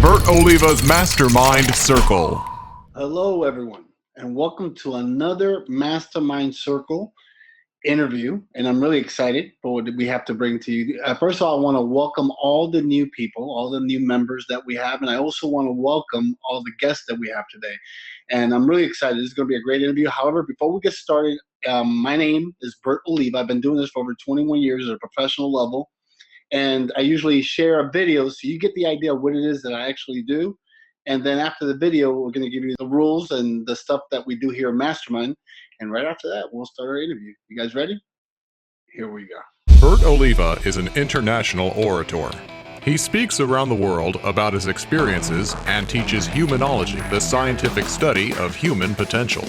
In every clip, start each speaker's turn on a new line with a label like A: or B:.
A: Bert Oliva's Mastermind Circle.
B: Hello, everyone, and welcome to another Mastermind Circle interview. And I'm really excited for what we have to bring to you. First of all, I want to welcome all the new people, all the new members that we have. And I also want to welcome all the guests that we have today. And I'm really excited. This is going to be a great interview. However, before we get started, my name is Bert Oliva. I've been doing this for over 21 years at a professional level. And I usually share a video so you get the idea of what it is that I actually do. And then after the video, we're going to give you the rules and the stuff that we do here at Mastermind. And right after that, we'll start our interview. You guys ready? Here we go.
A: Bert Oliva is an international orator. He speaks around the world about his experiences and teaches humanology, the scientific study of human potential.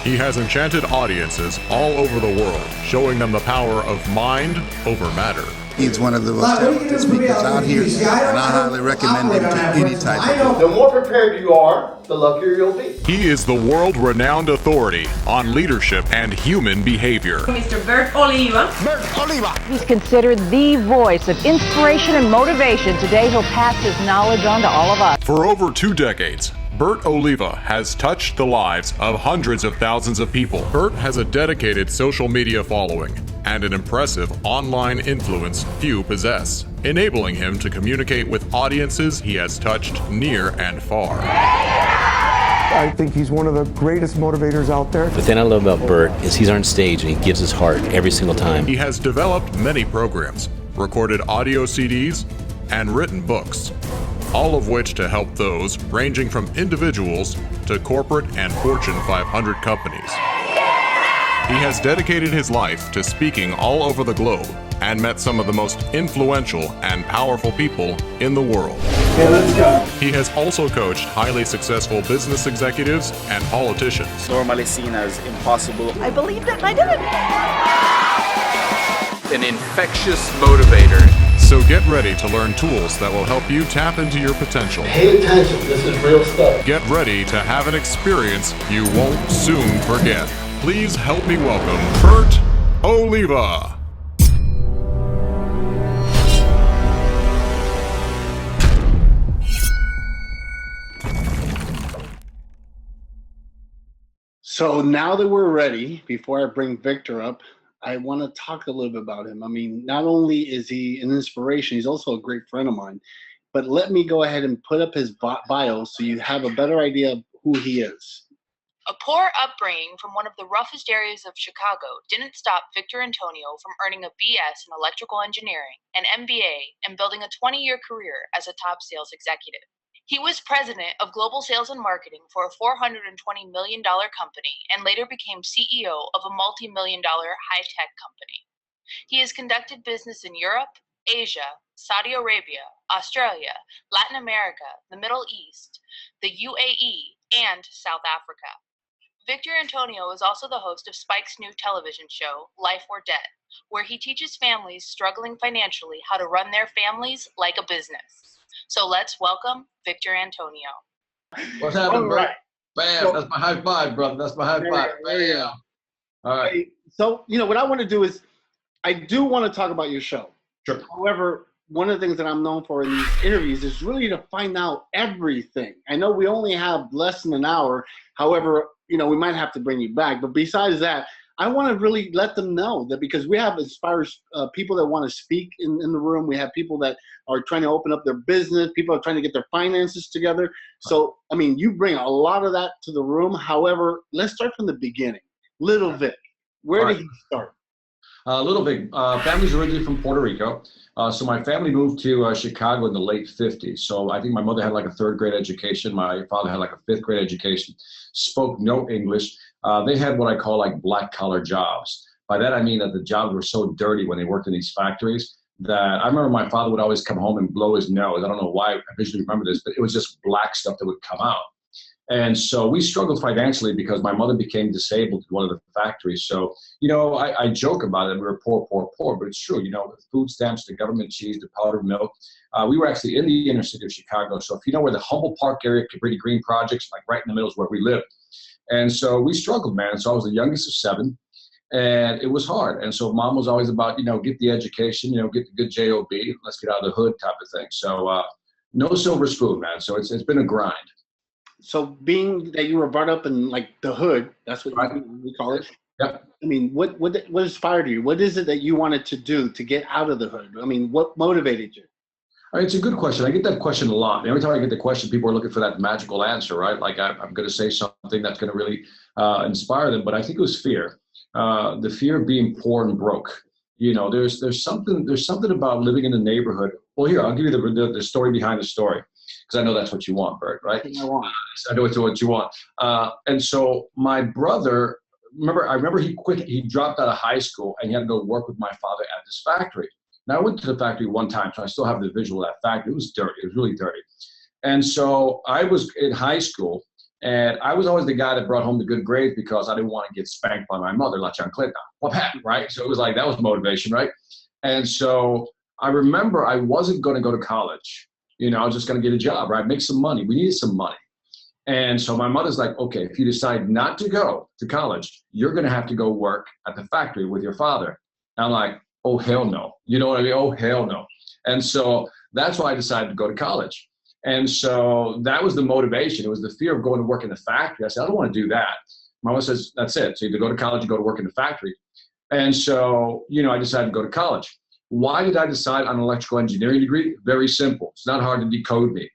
A: He has enchanted audiences all over the world, showing them the power of mind over matter.
C: He's one of the most talented speakers out here, and I highly recommend him to any type of
D: The more prepared you are, the luckier you'll be.
A: He is the world-renowned authority on leadership and human behavior.
E: Mr. Bert Oliva.
C: Bert Oliva!
F: He's considered the voice of inspiration and motivation. Today, he'll pass his knowledge on to all of us.
A: For over 2 decades, Bert Oliva has touched the lives of hundreds of thousands of people. Bert has a dedicated social media following and an impressive online influence few possess, enabling him to communicate with audiences he has touched near and far.
G: I think he's one of the greatest motivators out there.
H: The thing I love about Bert is he's on stage and he gives his heart every single time.
A: He has developed many programs, recorded audio CDs, and written books, all of which to help those ranging from individuals to corporate and Fortune 500 companies. He has dedicated his life to speaking all over the globe and met some of the most influential and powerful people in the world.
D: Okay, let's go.
A: He has also coached highly successful business executives and politicians.
I: Normally seen as impossible.
F: I believed it and I did it.
I: An infectious motivator.
A: So get ready to learn tools that will help you tap into your potential.
D: Pay attention, this is real stuff.
A: Get ready to have an experience you won't soon forget. Please help me welcome Bert Oliva.
B: So now that we're ready, before I bring Victor up, I want to talk a little bit about him. I mean, not only is he an inspiration, he's also a great friend of mine. But let me go ahead and put up his bio so you have a better idea of who he is.
J: A poor upbringing from one of the roughest areas of Chicago didn't stop Victor Antonio from earning a BS in electrical engineering, an MBA, and building a 20-year career as a top sales executive. He was president of global sales and marketing for a $420 million company and later became CEO of a multi-million-dollar high-tech company. He has conducted business in Europe, Asia, Saudi Arabia, Australia, Latin America, the Middle East, the UAE, and South Africa. Victor Antonio is also the host of Spike's new television show, Life or Debt, where he teaches families struggling financially how to run their families like a business. So let's welcome Victor Antonio.
D: What's happening, bro?
B: Right.
D: Bam,
B: So-
D: that's my high five, brother. That's my high five. Bam. All right.
B: So, what I want to do is, I do want to talk about your show.
D: Sure.
B: However, one of the things that I'm known for in these interviews is really to find out everything. I know we only have less than an hour. However, we might have to bring you back. But besides that, I want to really let them know that, because we have as far as people that want to speak in the room, we have people that are trying to open up their business, people are trying to get their finances together. So, I mean, you bring a lot of that to the room. However, let's start from the beginning. Little Vic, where did he start?
D: Little Vic, family's originally from Puerto Rico. So my family moved to Chicago in the late 50s. So I think my mother had like a 3rd grade education. My father had like a 5th grade education, spoke no English. They had what I call like black collar jobs. By that, I mean that the jobs were so dirty when they worked in these factories that I remember my father would always come home and blow his nose. I don't know why I visually remember this, but it was just black stuff that would come out. And so we struggled financially because my mother became disabled in one of the factories. So, I joke about it. We were poor, but it's true. The food stamps, the government cheese, the powdered milk. We were actually in the inner city of Chicago. So if you know where the Humboldt Park area, Cabrini Green projects, like right in the middle is where we lived. And so we struggled, man. So I was the youngest of 7. And it was hard. And so mom was always about, get the education, get the good job, let's get out of the hood type of thing. So no silver spoon, man. So it's been a grind.
B: So being that you were brought up in like the hood, that's what we call it.
D: Yep.
B: I mean, what inspired you? What is it that you wanted to do to get out of the hood? I mean, what motivated you?
D: It's a good question. I get that question a lot. Every time I get the question, people are looking for that magical answer, right? Like I'm going to say something that's going to really inspire them. But I think it was fear. The fear of being poor and broke. You know, there's something about living in the neighborhood. Well, here, I'll give you the story behind the story, because I know that's what you want, Bert, right?
B: I want.
D: I know it's what you want. And so my brother, I remember he dropped out of high school and he had to go work with my father at this factory. Now I went to the factory one time, so I still have the visual of that factory. It was dirty. It was really dirty. And so I was in high school, and I was always the guy that brought home the good grades because I didn't want to get spanked by my mother, like John Clinton. What happened, right? So it was like, that was motivation, right? And so I remember I wasn't going to go to college. You know, I was just going to get a job, right? Make some money. We needed some money. And so my mother's like, okay, if you decide not to go to college, you're going to have to go work at the factory with your father. And I'm like, oh, hell no. You know what I mean? Oh, hell no. And so that's why I decided to go to college. And so that was the motivation. It was the fear of going to work in the factory. I said, I don't want to do that. My mom says, that's it. So either go to college or go to work in the factory. And so, you know, I decided to go to college. Why did I decide on an electrical engineering degree? Very simple. It's not hard to decode me.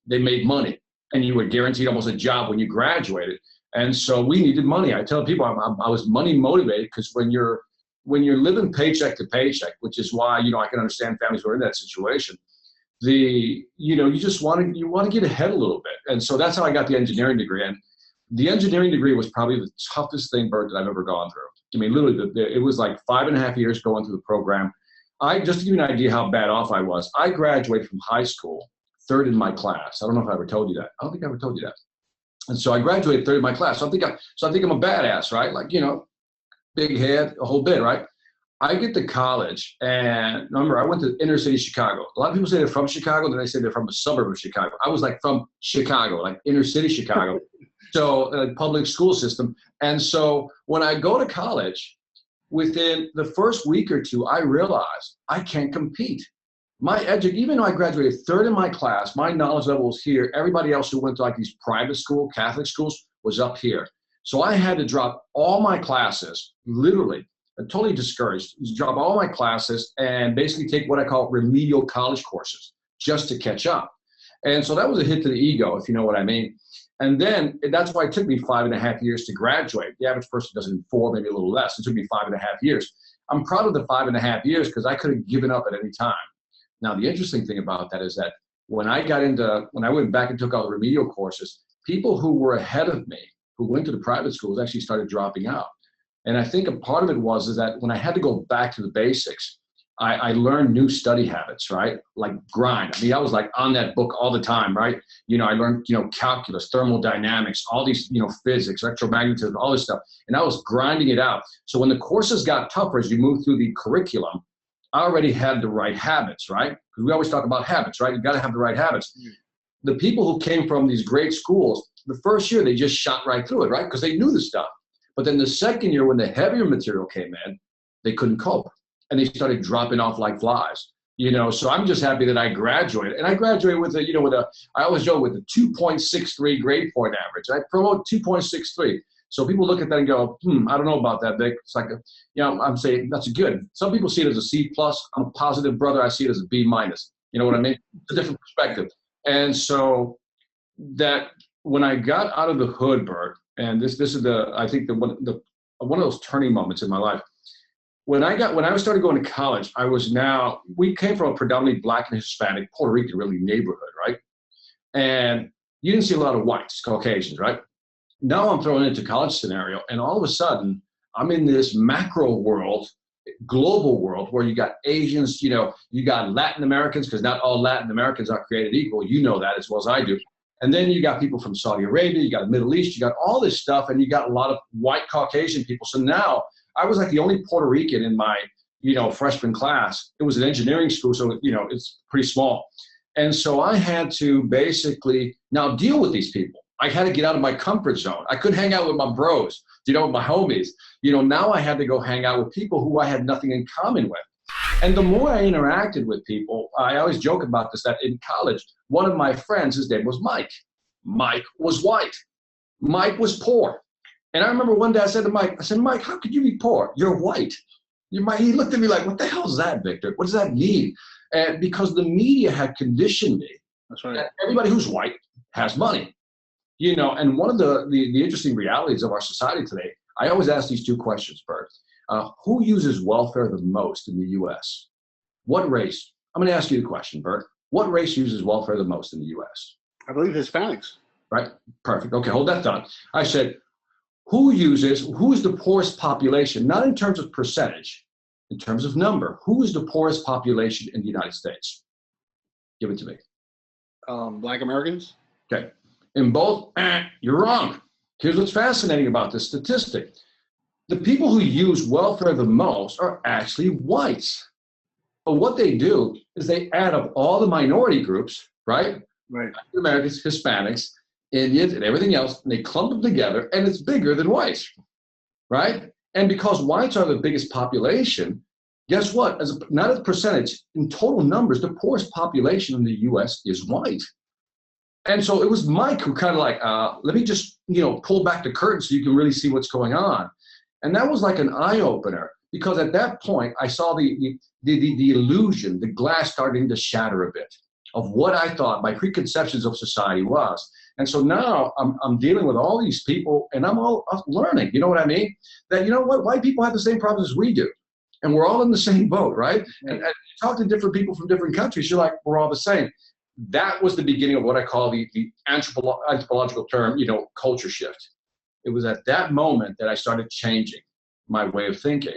D: They made money, and you were guaranteed almost a job when you graduated. And so we needed money. I tell people I was money motivated, because when you're living paycheck to paycheck, which is why, you know, I can understand families who are in that situation. You want to get ahead a little bit. And so that's how I got the engineering degree. And the engineering degree was probably the toughest thing, Bert, that I've ever gone through. I mean, literally, it was like 5.5 years going through the program. Just to give you an idea how bad off I was, I graduated from high school third in my class. I don't know if I ever told you that. I don't think I ever told you that. And so I graduated third in my class. So I think I'm a badass, right? Like, you know, big head, a whole bit, right? I get to college, and remember, I went to inner city Chicago. A lot of people say they're from Chicago, then they say they're from a suburb of Chicago. I was like from Chicago, like inner city Chicago. So public school system. And so when I go to college, within the first week or two, I realized I can't compete. Even though I graduated third in my class, my knowledge level was here. Everybody else who went to like these private school, Catholic schools, was up here. So I had to drop all my classes, literally, totally discouraged, drop all my classes and basically take what I call remedial college courses just to catch up. And so that was a hit to the ego, if you know what I mean. And then that's why it took me 5.5 years to graduate. The average person does it in 4, maybe a little less. It took me 5.5 years. I'm proud of the 5.5 years because I could have given up at any time. Now, the interesting thing about that is that when I went back and took all the remedial courses, people who were ahead of me, who went to the private schools, actually started dropping out. And I think a part of it was that when I had to go back to the basics, I learned new study habits, right? Like grind. I mean, I was like on that book all the time, right? You know, I learned, you know, calculus, thermodynamics, all these, you know, physics, electromagnetism, all this stuff. And I was grinding it out. So when the courses got tougher as you move through the curriculum, I already had the right habits, right? Because we always talk about habits, right? You got to have the right habits. The people who came from these great schools, the first year, they just shot right through it, right? Because they knew the stuff. But then the second year, when the heavier material came in, they couldn't cope. And they started dropping off like flies, you know. So I'm just happy that I graduated, and I graduated with I always joke with a 2.63 grade point average. I promote 2.63. So people look at that and go, I don't know about that, Vic. It's like, I'm saying that's good. Some people see it as a C+. I'm a positive brother. I see it as a B-. You know what I mean? It's a different perspective. And so that when I got out of the hood, Bert, and this is I think one of those turning moments in my life. When I started going to college, we came from a predominantly Black and Hispanic, Puerto Rican really neighborhood, right? And you didn't see a lot of whites, Caucasians, right? Now I'm thrown into college scenario, and all of a sudden I'm in this macro world, global world, where you got Asians, you know, you got Latin Americans, because not all Latin Americans are created equal. You know that as well as I do. And then you got people from Saudi Arabia, you got the Middle East, you got all this stuff, and you got a lot of white Caucasian people. So now I was like the only Puerto Rican in my, you know, freshman class. It was an engineering school, so, you know, it's pretty small. And so I had to basically now deal with these people. I had to get out of my comfort zone. I couldn't hang out with my bros, you know, with my homies. You know, now I had to go hang out with people who I had nothing in common with. And the more I interacted with people, I always joke about this, that in college, one of my friends, his name was Mike. Mike was white. Mike was poor. And I remember one day I said to Mike, Mike, how could you be poor? You're white. He looked at me like, what the hell is that, Victor? What does that mean? And because the media had conditioned me.
B: That's right.
D: That everybody who's white has money. You know, and one of the interesting realities of our society today, I always ask these two questions, Bert. Who uses welfare the most in the U.S.? What race? I'm going to ask you the question, Bert. What race uses welfare the most in the U.S.?
B: I believe Hispanics.
D: Right? Perfect. Okay, hold that thought. I said, who is the poorest population, not in terms of percentage, in terms of number? Who is the poorest population in the United States? Give it to me.
B: Black Americans?
D: Okay. In both, you're wrong. Here's what's fascinating about this statistic. The people who use welfare the most are actually whites. But what they do is they add up all the minority groups, right?
B: Right.
D: Americans, Hispanics, Indians, and everything else, and they clump them together, and it's bigger than whites, right? And because whites are the biggest population, guess what? Not as a percentage, in total numbers, the poorest population in the U.S. is white. And so it was Mike who kind of like, let me just, pull back the curtain so you can really see what's going on. And that was like an eye-opener, because at that point, I saw the illusion, the glass starting to shatter a bit of what I thought my preconceptions of society was. And so now I'm dealing with all these people, and I'm all learning, you know what I mean? That, you know what, white people have the same problems as we do. And we're all in the same boat, right? And you talk to different people from different countries, you're like, we're all the same. That was the beginning of what I call the anthropological term, culture shift. It was at that moment that I started changing my way of thinking.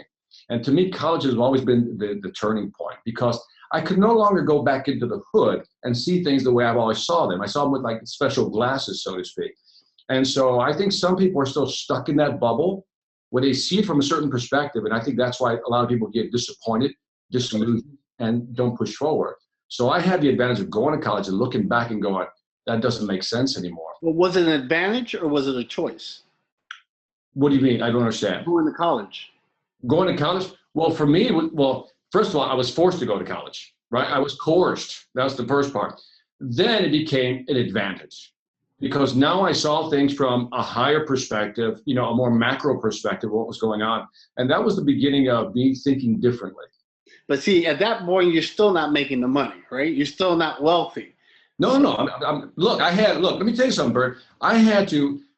D: And to me, college has always been the turning point, because I could no longer go back into the hood and see things the way I've always saw them. I saw them with like special glasses, so to speak. And so I think some people are still stuck in that bubble where they see it from a certain perspective. And I think that's why a lot of people get disappointed, disillusioned, and don't push forward. So I had the advantage of going to college and looking back and going, that doesn't make sense anymore.
B: Well, was it an advantage or was it a choice?
D: What do you mean? I don't understand.
B: Going to college.
D: Going to college? Well, for me, first of all, I was forced to go to college, right? I was coerced. That was the first part. Then it became an advantage, because now I saw things from a higher perspective, a more macro perspective of what was going on. And that was the beginning of me thinking differently.
B: But see, at that point, you're still not making the money, right? You're still not wealthy.
D: No. Look, let me tell you something, Bert.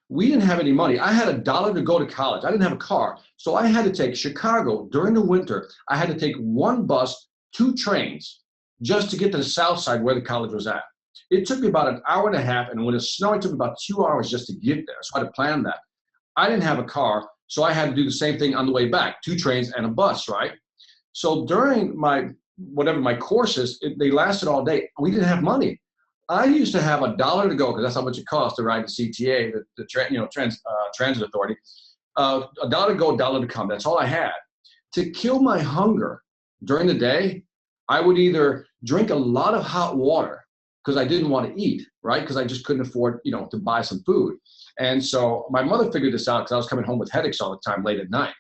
D: We didn't have any money. I had $1 to go to college. I didn't have a car. So I had to take Chicago during the winter. I had to take one bus, 2 trains, just to get to the south side where the college was at. It took me about an hour and a half, and when it snowed, it took me about 2 hours just to get there. So I had to plan that. I didn't have a car, so I had to do the same thing on the way back, 2 trains and a bus, right? So during my courses, they lasted all day. We didn't have money. I used to have $1 to go, because that's how much it costs to ride the CTA, the transit authority. $1 to go, $1 to come. That's all I had. To kill my hunger during the day, I would either drink a lot of hot water, because I didn't want to eat, right? Because I just couldn't afford, to buy some food. And so my mother figured this out, because I was coming home with headaches all the time late at night.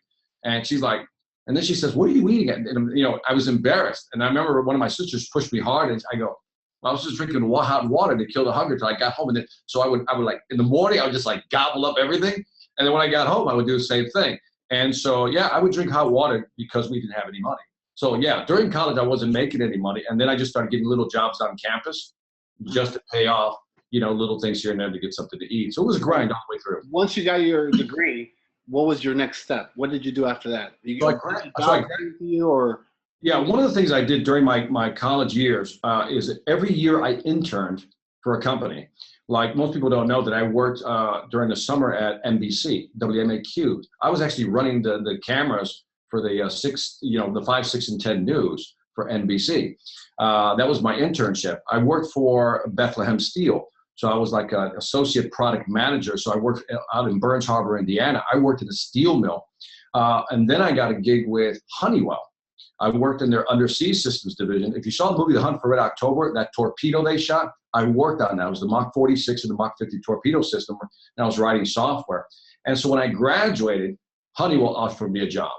D: And she's like, and then she says, what are you eating? And, I was embarrassed. And I remember one of my sisters pushed me hard, and I go, I was just drinking hot water to kill the hunger till I got home. And then, so I would like, in the morning, I would just like gobble up everything. And then when I got home, I would do the same thing. And so, yeah, I would drink hot water because we didn't have any money. So yeah, during college, I wasn't making any money. And then I just started getting little jobs on campus just to pay off, little things here and there to get something to eat. So it was a grind all the way through.
B: Once you got your degree, what was your next step? What did you do after that?
D: Yeah, one of the things I did during my college years is that every year I interned for a company. Like most people don't know that I worked during the summer at NBC, WMAQ. I was actually running the cameras for the 5, 6, and 10 news for NBC. That was my internship. I worked for Bethlehem Steel. So I was like an associate product manager. So I worked out in Burns Harbor, Indiana. I worked in a steel mill. And then I got a gig with Honeywell. I worked in their undersea systems division. If you saw the movie The Hunt for Red October, that torpedo they shot, I worked on that. It was the Mach 46 and the Mach 50 torpedo system, and I was writing software. And so when I graduated, Honeywell offered me a job.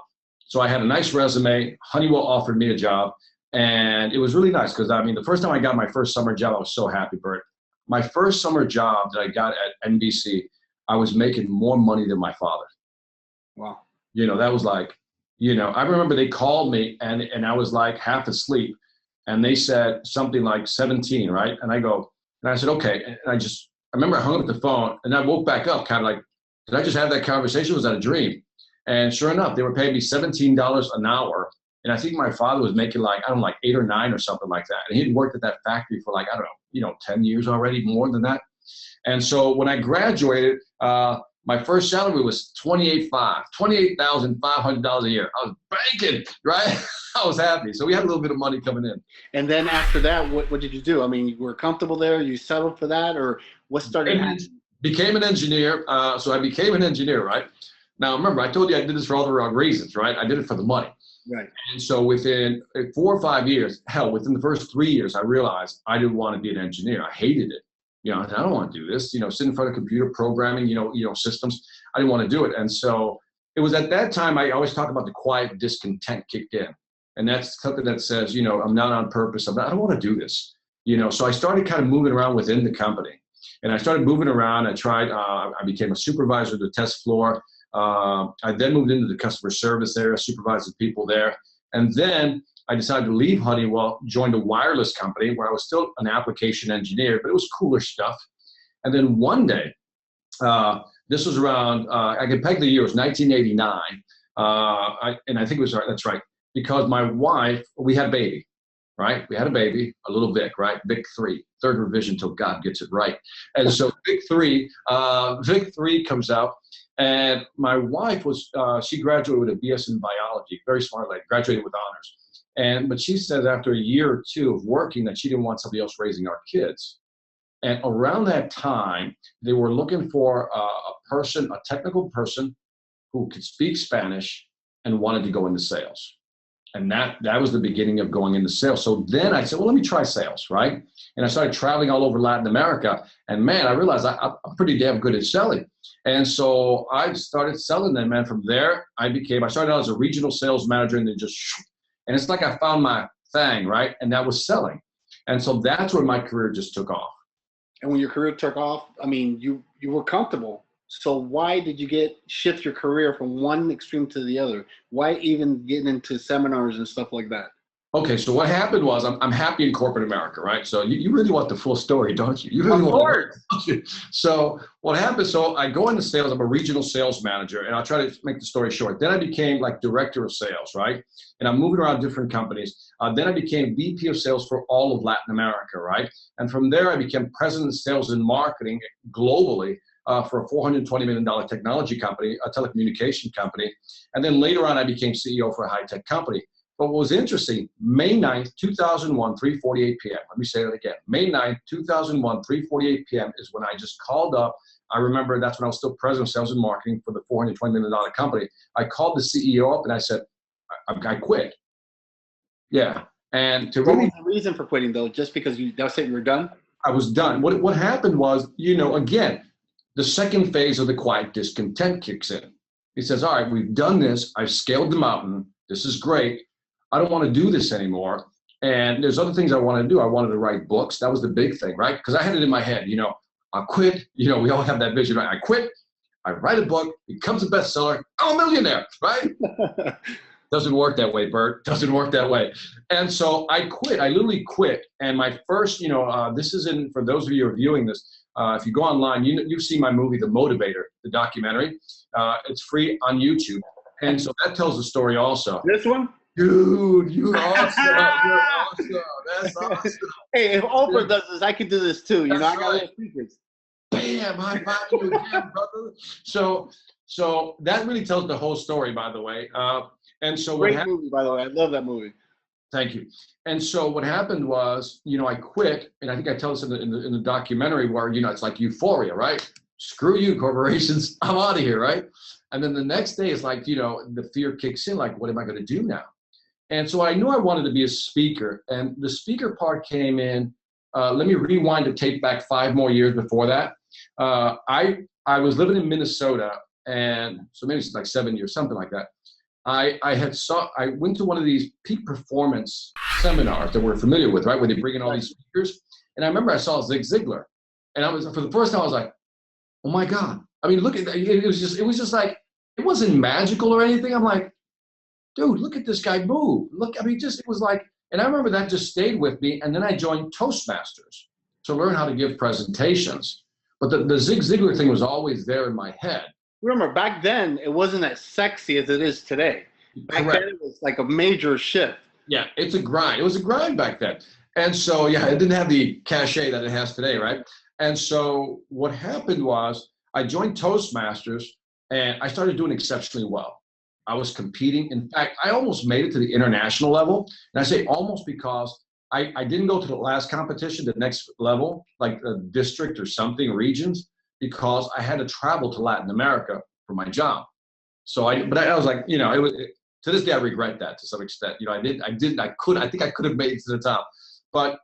D: So I had a nice resume. Honeywell offered me a job, and it was really nice because, I mean, the first time I got my first summer job, I was so happy, Bert. My first summer job that I got at NBC, I was making more money than my father.
B: Wow.
D: You know, that was like, you know, I remember they called me and I was like half asleep, and they said something like 17, right? And I said, okay. And I remember I hung up the phone and I woke back up kind of like, did I just have that conversation? Was that a dream? And sure enough, they were paying me $17 an hour. And I think my father was making like, I don't know, like 8 or 9 or something like that. And he'd worked at that factory for like, I don't know, 10 years already, more than that. And so when I graduated, my first salary was $28,500 a year. I was banking, right? I was happy. So we had a little bit of money coming in.
B: And then after that, what did you do? I mean, you were comfortable there? You settled for that? Or what started happening?
D: Became an engineer. So I became an engineer, right? Now, remember, I told you I did this for all the wrong reasons, right? I did it for the money.
B: Right.
D: And so within 4 or 5 years, hell, within the first 3 years, I realized I didn't want to be an engineer. I hated it. You know, I don't want to do this, sit in front of computer programming, systems. I didn't want to do it. And so it was at that time, I always talk about the quiet discontent kicked in. And that's something that says, I'm not on purpose. I don't want to do this, So I started kind of moving around within the company. And I started moving around. I became a supervisor of the test floor. I then moved into the customer service area, supervised the people there. And then I decided to leave Honeywell, joined a wireless company where I was still an application engineer, but it was cooler stuff. And then one day, this was around, I can peg the year, it was 1989. And I think it was, that's right, because my wife, we had a baby, right? We had a baby, a little Vic, right? Vic 3, third revision till God gets it right. And so Vic 3 comes out. And my wife she graduated with a BS in biology, very smart lady, graduated with honors. But she said after a year or two of working that she didn't want somebody else raising our kids. And around that time, they were looking for a technical person who could speak Spanish and wanted to go into sales. And that was the beginning of going into sales. So then I said, well, let me try sales, right? And I started traveling all over Latin America. And man, I realized I'm pretty damn good at selling. And so I started selling them. And from there, I started out as a regional sales manager and then and it's like I found my thing, right? And that was selling. And so that's where my career just took off.
B: And when your career took off, I mean, you were comfortable. So why did you shift your career from one extreme to the other? Why even getting into seminars and stuff like that?
D: Okay, so what happened was I'm happy in corporate America, right? So you really want the full story, don't you? You really want. So what happened? So I go into sales. I'm a regional sales manager, and I'll try to make the story short. Then I became like director of sales, right? And I'm moving around different companies. Then I became VP of sales for all of Latin America, right? And from there, I became president of sales and marketing globally for a $420 million technology company, a telecommunication company. And then later on, I became CEO for a high-tech company. But what was interesting, May 9th, 2001, 3:48 p.m. Let me say that again. May 9th, 2001, 3:48 p.m. is when I just called up. I remember that's when I was still president of sales and marketing for the $420 million company. I called the CEO up and I said, I quit. Yeah. And
B: what was the reason for quitting though? Just because that's it, you were done?
D: I was done. What happened was, again, the second phase of the quiet discontent kicks in. He says, all right, we've done this. I've scaled the mountain. This is great. I don't want to do this anymore. And there's other things I want to do. I wanted to write books. That was the big thing, right? Because I had it in my head, I'll quit. We all have that vision, right? I quit. I write a book. It becomes a bestseller. I'm a millionaire, right? Doesn't work that way, Bert. Doesn't work that way. And so I quit. I literally quit. And my first, this is for those of you who are viewing this, if you go online, you've seen my movie, The Motivator, the documentary. It's free on YouTube. And so that tells the story also.
B: This one?
D: Dude, you're awesome. You're awesome. That's awesome.
B: Hey, if Oprah does this, I can do this too. I got little secrets.
D: Bam, high five you again, brother. So that really tells the whole story, by the way. And so
B: great movie, by the way. I love that movie.
D: Thank you. And so what happened was, I quit, and I think I tell this in the documentary where, it's like euphoria, right? Screw you, corporations. I'm out of here, right? And then the next day is like, the fear kicks in, like, what am I going to do now? And so I knew I wanted to be a speaker, and the speaker part came in. Let me rewind the tape back 5 more years before that. I was living in Minnesota, and so maybe it's like 7 years, something like that. I went to one of these peak performance seminars that we're familiar with, right? Where they bring in all these speakers. And I remember I saw Zig Ziglar. And for the first time, I was like, oh my God. I mean, look at that. It was just like, it wasn't magical or anything. I'm like, dude, look at this guy move. Look, I mean, it was like, and I remember that just stayed with me. And then I joined Toastmasters to learn how to give presentations. But the Zig Ziglar thing was always there in my head.
B: Remember, back then, it wasn't as sexy as it is today. Back then, it was like a major shift.
D: Yeah, it's a grind. It was a grind back then. And so, yeah, it didn't have the cachet that it has today, right? And so what happened was I joined Toastmasters, and I started doing exceptionally well. I was competing. In fact, I almost made it to the international level. And I say almost because I didn't go to the last competition, the next level, like a district or something, regions, because I had to travel to Latin America for my job. So I was like, you know, to this day, I regret that to some extent. You know, I think I could have made it to the top. But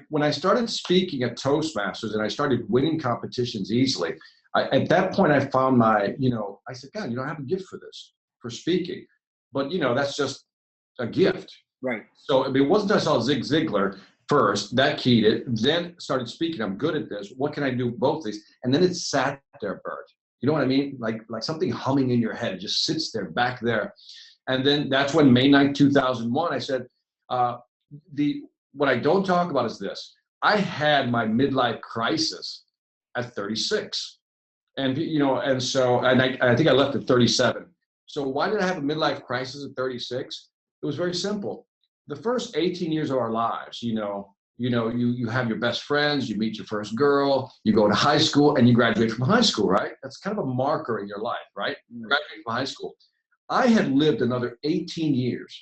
D: when I started speaking at Toastmasters and I started winning competitions easily, at that point, I found I said, God, I have a gift for this, for speaking. But, that's just a gift.
B: Right.
D: So it wasn't until I saw Zig Ziglar first, that keyed it, then started speaking. I'm good at this. What can I do both of these? And then it sat there, Bert. You know what I mean? Like something humming in your head. It just sits there, back there. And then that's when May 9th, 2001, I said, what I don't talk about is this. I had my midlife crisis at 36. And, I think I left at 37. So why did I have a midlife crisis at 36? It was very simple. The first 18 years of our lives, you have your best friends, you meet your first girl, you go to high school, and you graduate from high school, right? That's kind of a marker in your life, right? Graduate from high school. I had lived another 18 years.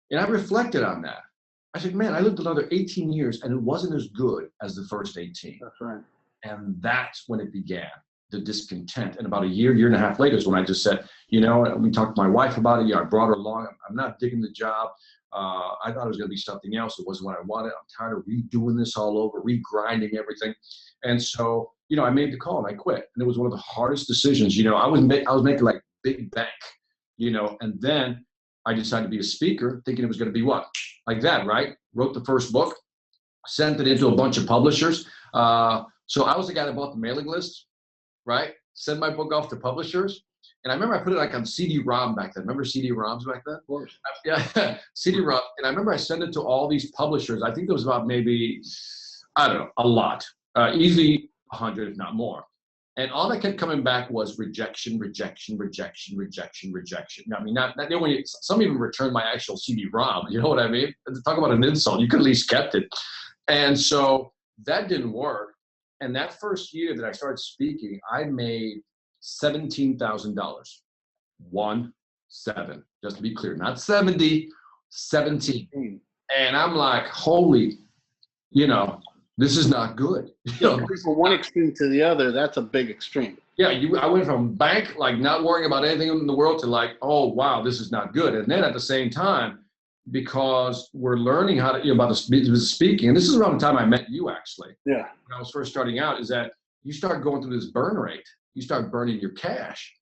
D: And I reflected on that. I said, man, I lived another 18 years, and it wasn't as good as the first 18.
B: That's right.
D: And that's when it began, the discontent. And about a year and a half later is when I just said, we talked to my wife about it. I brought her along. I'm not digging the job. I thought it was going to be something else. It wasn't what I wanted. I'm tired of redoing this all over, regrinding everything. And so, I made the call and I quit. And it was one of the hardest decisions. I was making like big bank, and then I decided to be a speaker thinking it was going to be what? Like that, right? Wrote the first book, sent it into a bunch of publishers. So I was the guy that bought the mailing list, right? Sent my book off to publishers. And I remember I put it like on CD-ROM back then. Remember CD-ROMs back then?
B: Of course.
D: Yeah, CD-ROM. And I remember I sent it to all these publishers. I think there was about maybe, I don't know, a lot. Easily 100, if not more. And all that kept coming back was rejection, rejection, rejection, rejection, rejection. I mean, some even returned my actual CD-ROM. You know what I mean? Talk about an insult. You could at least kept it. And so that didn't work. And that first year that I started speaking, I made $17,000. 17, just to be clear, not 70, 17. And I'm like, holy, this is not good.
B: From one extreme to the other, that's a big extreme.
D: Yeah, I went from bank, like not worrying about anything in the world, to like, oh, wow, this is not good. And then at the same time, because we're learning how to, about the speaking, and this is around the time I met you, actually.
B: Yeah.
D: When I was first starting out, is that you start going through this burn rate. You start burning your cash.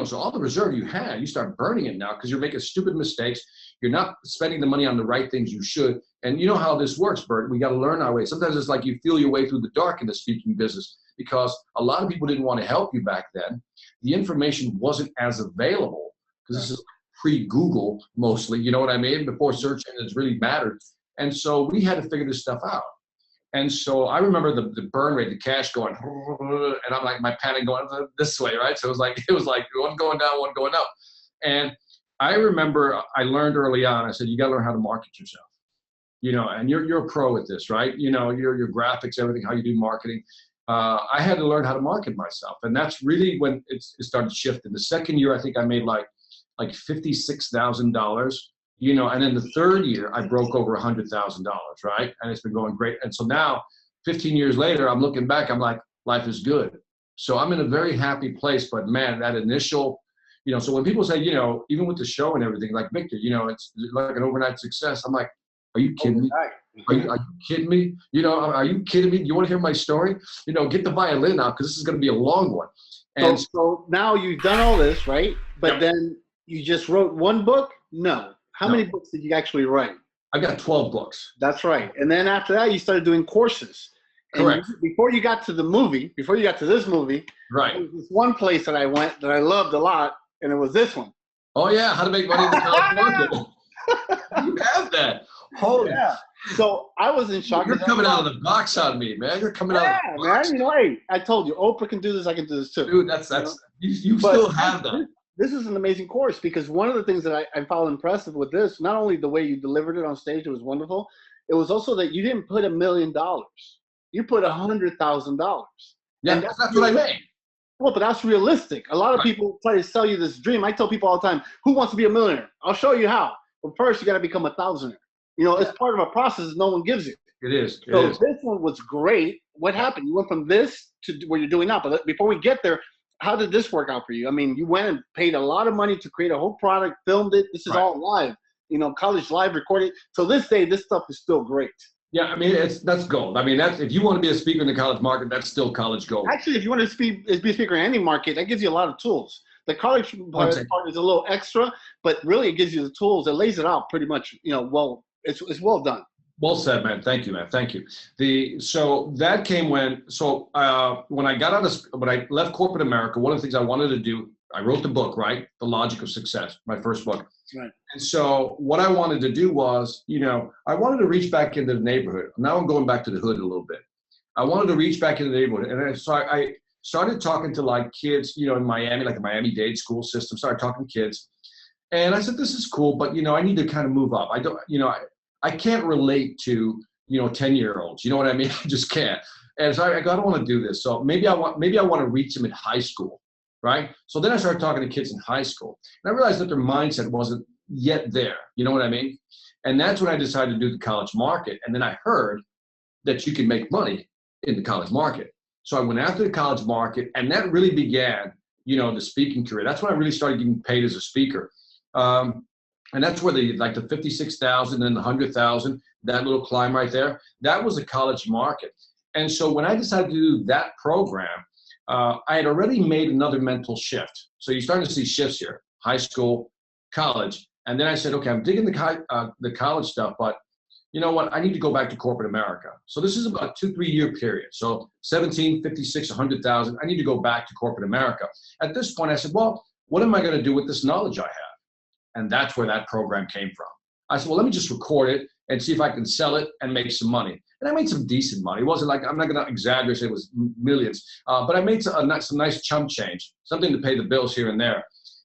D: So all the reserve you had, you start burning it now because you're making stupid mistakes. You're not spending the money on the right things you should. And you know how this works, Bert. We got to learn our way. Sometimes it's like you feel your way through the dark in the speaking business because a lot of people didn't want to help you back then. The information wasn't as available because this is pre-Google mostly, you know what I mean? Before search engines really mattered. And so we had to figure this stuff out. And so I remember the burn rate, the cash going, and I'm like, my panic going this way, right? So it was like one going down, one going up. And I remember I learned early on, I said, you got to learn how to market yourself, and you're a pro at this, right? Your graphics, everything, how you do marketing. I had to learn how to market myself. And that's really when it started shifting. The second year, I think I made like $56,000, and then the third year I broke over $100,000, right? And it's been going great. And so now 15 years later, I'm looking back, I'm like, life is good. So I'm in a very happy place, but man, that initial, so when people say, even with the show and everything, like Victor, it's like an overnight success. I'm like, are you kidding me? Are you kidding me? Are you kidding me? You want to hear my story? Get the violin out because this is going to be a long one. And
B: so now you've done all this, right? But then You just wrote one book? No. How
D: No.
B: many books did you actually write?
D: I got 12 books.
B: That's right. And then after that, you started doing courses. And
D: Correct.
B: before you got to the movie, before you got to this movie,
D: Right.
B: there was this one place that I went that I loved a lot, and it was this one.
D: Oh yeah, how to make money in the college market. You have that. Holy.
B: Yeah. So I was in shock.
D: You're coming out of the box on me, man. You're coming out of the box.
B: Man. You know, hey, I told you, Oprah can do this. I can do this too.
D: Dude, that's you still have that.
B: This is an amazing course because one of the things that I found impressive with this, not only the way you delivered it on stage, it was wonderful. It was also that you didn't put $1 million. You put $100,000.
D: Yeah,
B: and
D: that's what I made.
B: Well, but that's realistic. A lot of people try to sell you this dream. I tell people all the time, who wants to be a millionaire? I'll show you how. But first, you got to become a thousandaire. You know, it's part of a process no one gives you.
D: It is.
B: So this one was great. What happened? You went from this to what you're doing now. But before we get there, how did this work out for you? I mean, you went and paid a lot of money to create a whole product, filmed it. This is all live. You know, college live recorded. So this day, this stuff is still great.
D: Yeah, I mean, that's gold. I mean, that's if you want to be a speaker in the college market, that's still college gold.
B: Actually, if you want to be a speaker in any market, that gives you a lot of tools. The college part is a little extra, but really it gives you the tools. It lays it out pretty much, you know, well, it's well done.
D: Well said, man. Thank you, man. Thank you. So that came when I got out of, when I left corporate America, one of the things I wanted to do, I wrote the book, right? The Logic of Success, my first book.
B: Right.
D: And so what I wanted to do was, you know, I wanted to reach back into the neighborhood. Now I'm going back to the hood a little bit. I wanted to reach back into the neighborhood. And so I started talking to like kids, you know, in Miami, like the Miami-Dade school system, started talking to kids. And I said, this is cool, but, you know, I need to kind of move up. I don't, you know, I can't relate to, you know, 10-year-olds. You know what I mean? I just can't. And so I don't want to do this. So maybe I want to reach them in high school, right? So then I started talking to kids in high school. And I realized that their mindset wasn't yet there. You know what I mean? And that's when I decided to do the college market. And then I heard that you can make money in the college market. So I went after the college market, and that really began, you know, the speaking career. That's when I really started getting paid as a speaker. And that's where the 56,000 and the 100,000, that little climb right there, that was the college market. And so when I decided to do that program, I had already made another mental shift. So you're starting to see shifts here, high school, college. And then I said, okay, I'm digging the college stuff, but you know what? I need to go back to corporate America. So this is about a 2-3 year period. So 17, 56, 100,000, I need to go back to corporate America. At this point, I said, well, what am I going to do with this knowledge I have? And that's where that program came from. I said, well, let me just record it and see if I can sell it and make some money. And I made some decent money. It wasn't like, I'm not going to exaggerate, say it was millions, but I made some nice chump change, something to pay the bills here and there.